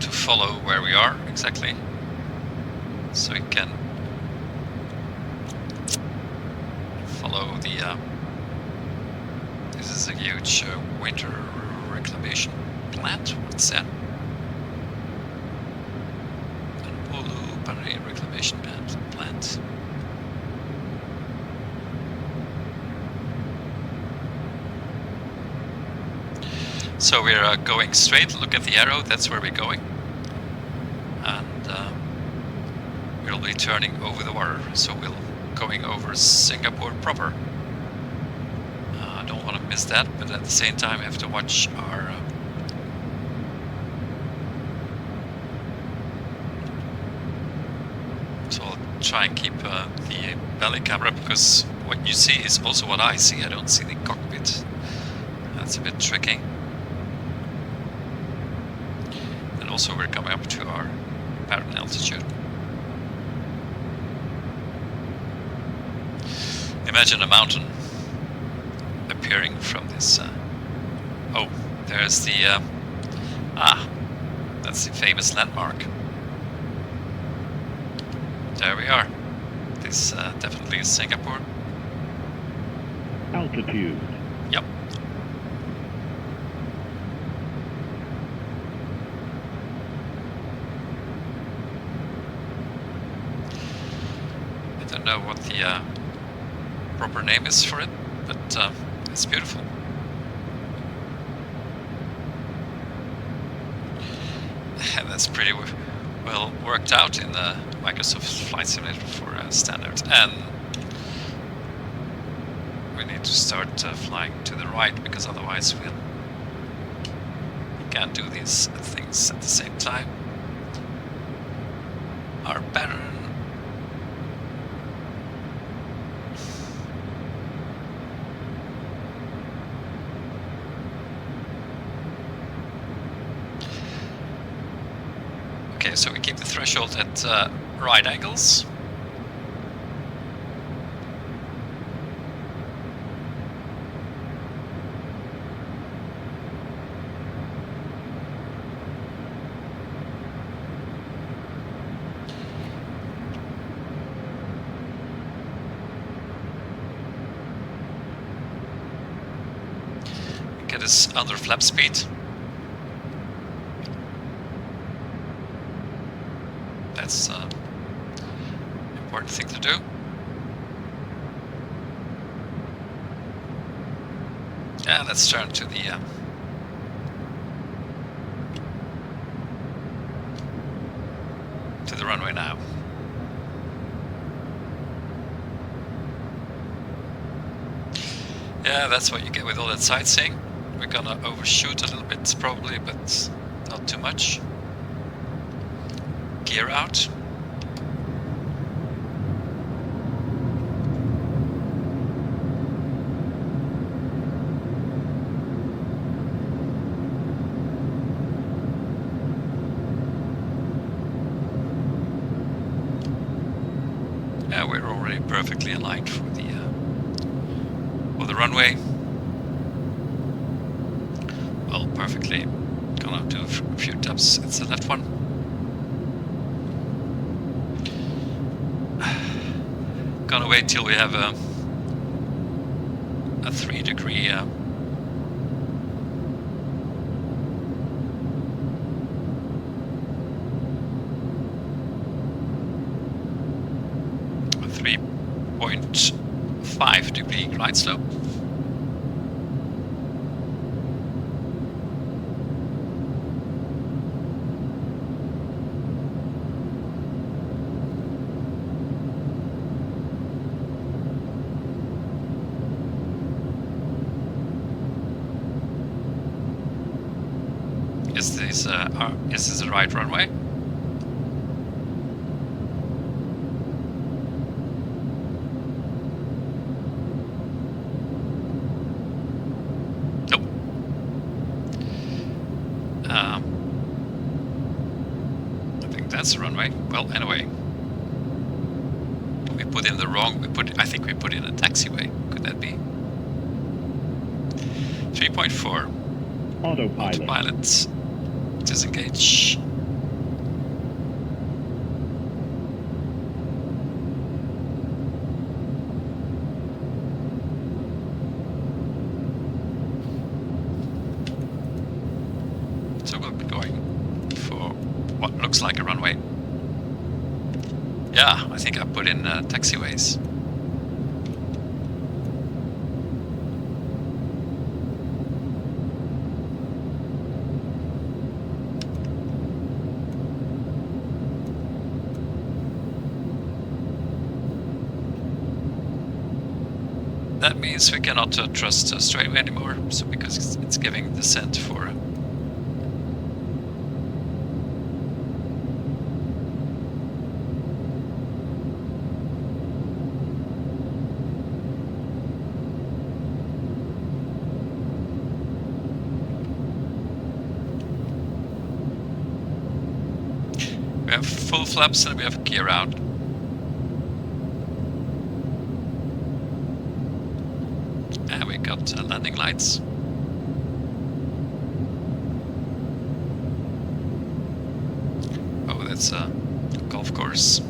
A: follow where we are exactly, so we can follow the this is a huge winter reclamation plant. What's that? An reclamation plant. So we're going straight. Look at the arrow. That's where we're going, and we'll be turning over the water. So we'll going over Singapore proper. I don't want to miss that, but at the same time I have to watch our so I'll try and keep the belly camera, because what you see is also what I see. I don't see the cockpit. That's a bit tricky. And also we're coming up to our apparent altitude. Imagine a mountain appearing from this. Oh, there's the that's the famous landmark. There we are. This definitely is Singapore.
B: Altitude.
A: Yep. I don't know what the proper name is for it, but it's beautiful. And that's pretty well worked out in the Microsoft Flight Simulator for standard. And we need to start flying to the right, because otherwise we can't do these things at the same time. Our pattern. Okay, so we keep the threshold at right angles. Get us under flap speed. That's an important thing to do. And let's turn to the runway now. Yeah, that's what you get with all that sightseeing. We're gonna overshoot a little bit probably, but not too much. Gear out. Yeah, we're already perfectly aligned for the runway. Well, perfectly. Gonna do a few taps. It's the left one. gonna wait till we have a 3-degree a 3.5-degree glide slope. Is this the right runway? Nope. I think that's the runway. Well, anyway, we put in the wrong. I think we put in a taxiway. Could that be? 3.4. Autopilot. Disengage. So we'll be going for what looks like a runway. Yeah, I think I put in taxiways. That means we cannot trust straightaway anymore, so because it's giving descent for we have full flaps and we have gear out. And we got landing lights. Oh, that's a golf course.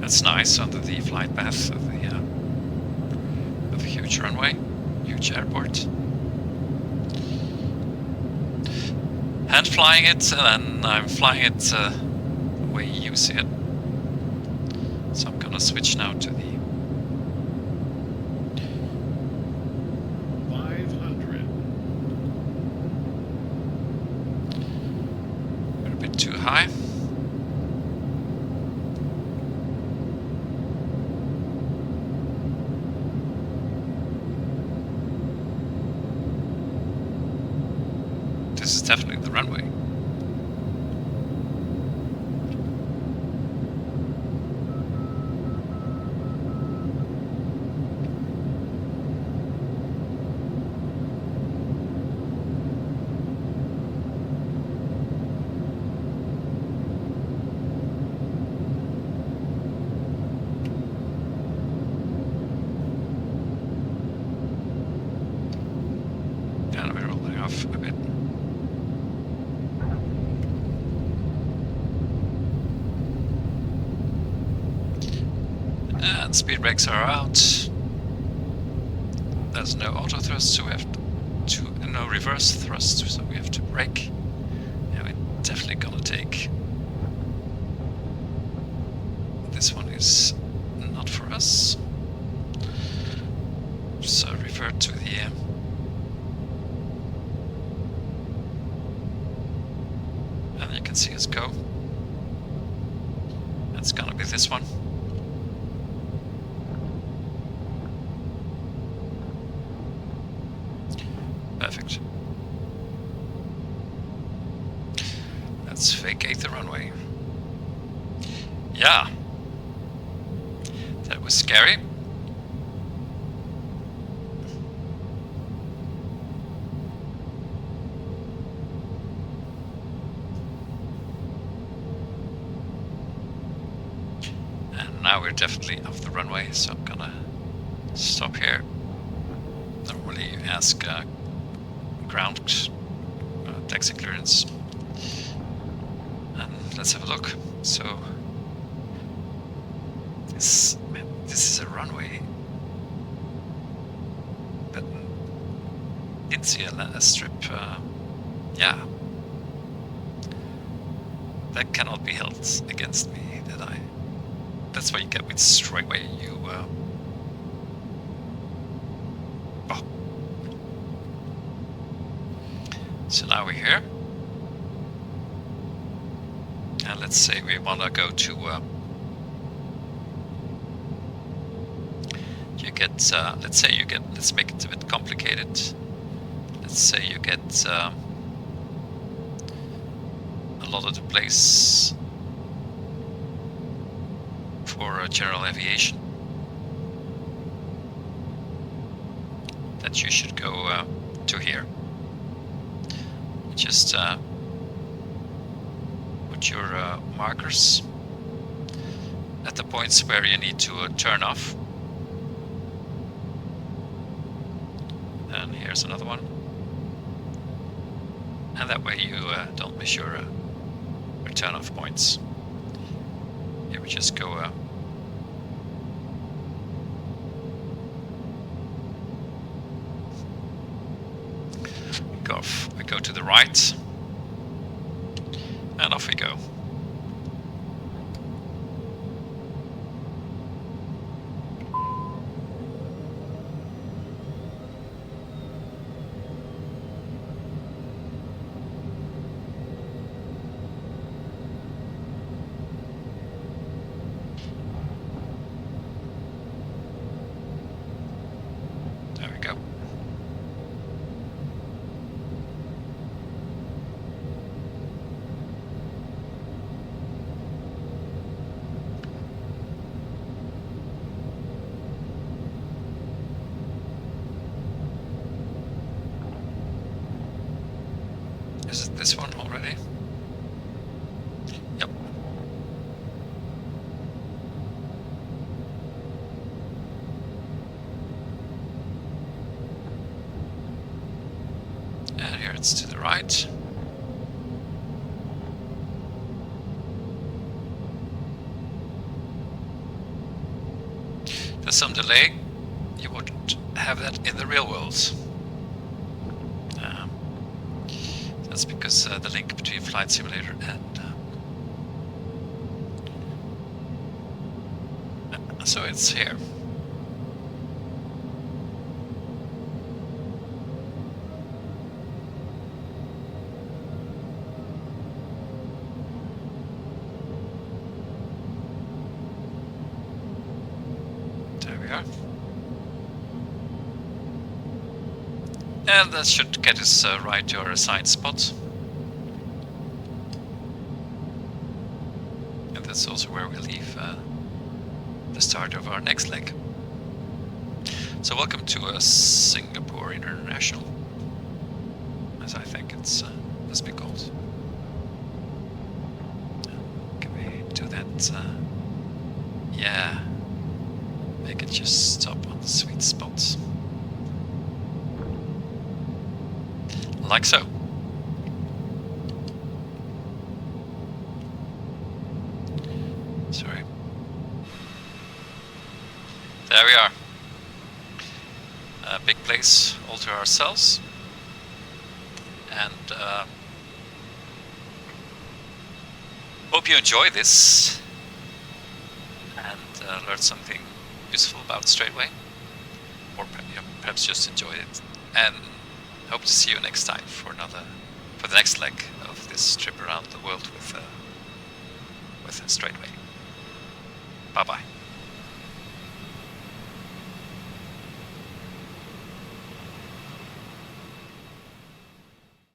A: That's nice under the flight path of a huge runway, huge airport. Hand flying it, and then I'm flying it the way you see it. So I'm gonna switch now to the
B: 500.
A: We're a bit too high. This is definitely the runway. And we're rolling off a bit. And speed brakes are out. There's no auto thrust, so we have no reverse thrust, so we have to brake. And we're definitely gonna take. This one is not for us. So revert to the and you can see us go. It's gonna be this one. Perfect. Let's vacate the runway. Yeah. That was scary. And now we're definitely off the runway, so I'm gonna stop here. Normally you ask ground taxi clearance, And let's have a look. So this is a runway, but didn't see a strip. Yeah, that cannot be held against me. That's what you get with straightway. Oh. So now we're here, and let's say we want to go to. You get. Let's say you get. Let's make it a bit complicated. Let's say you get a lot of the place for general aviation. That you should go to here. Just put your markers at the points where you need to turn off. And here's another one. And that way you don't miss your turn off points. Here we just go off. We go to the right, and off we go. There we go. Is it this one already? Yep. And here it's to the right. There's some delay. You wouldn't have that in the real world. That's because the link between Flight Simulator and so it's here. There we are. And that should get us right to our assigned spot. And that's also where we leave the start of our next leg. So welcome to Singapore International, as I think it's must be called. Can we do that? Yeah, make it just stop on the sweet spot. Like so. Sorry. There we are. A big place all to ourselves. And hope you enjoy this and learned something useful about Straightway, or perhaps just enjoyed it. And hope to see you next time for the next leg of this trip around the world with Straightway. Bye bye.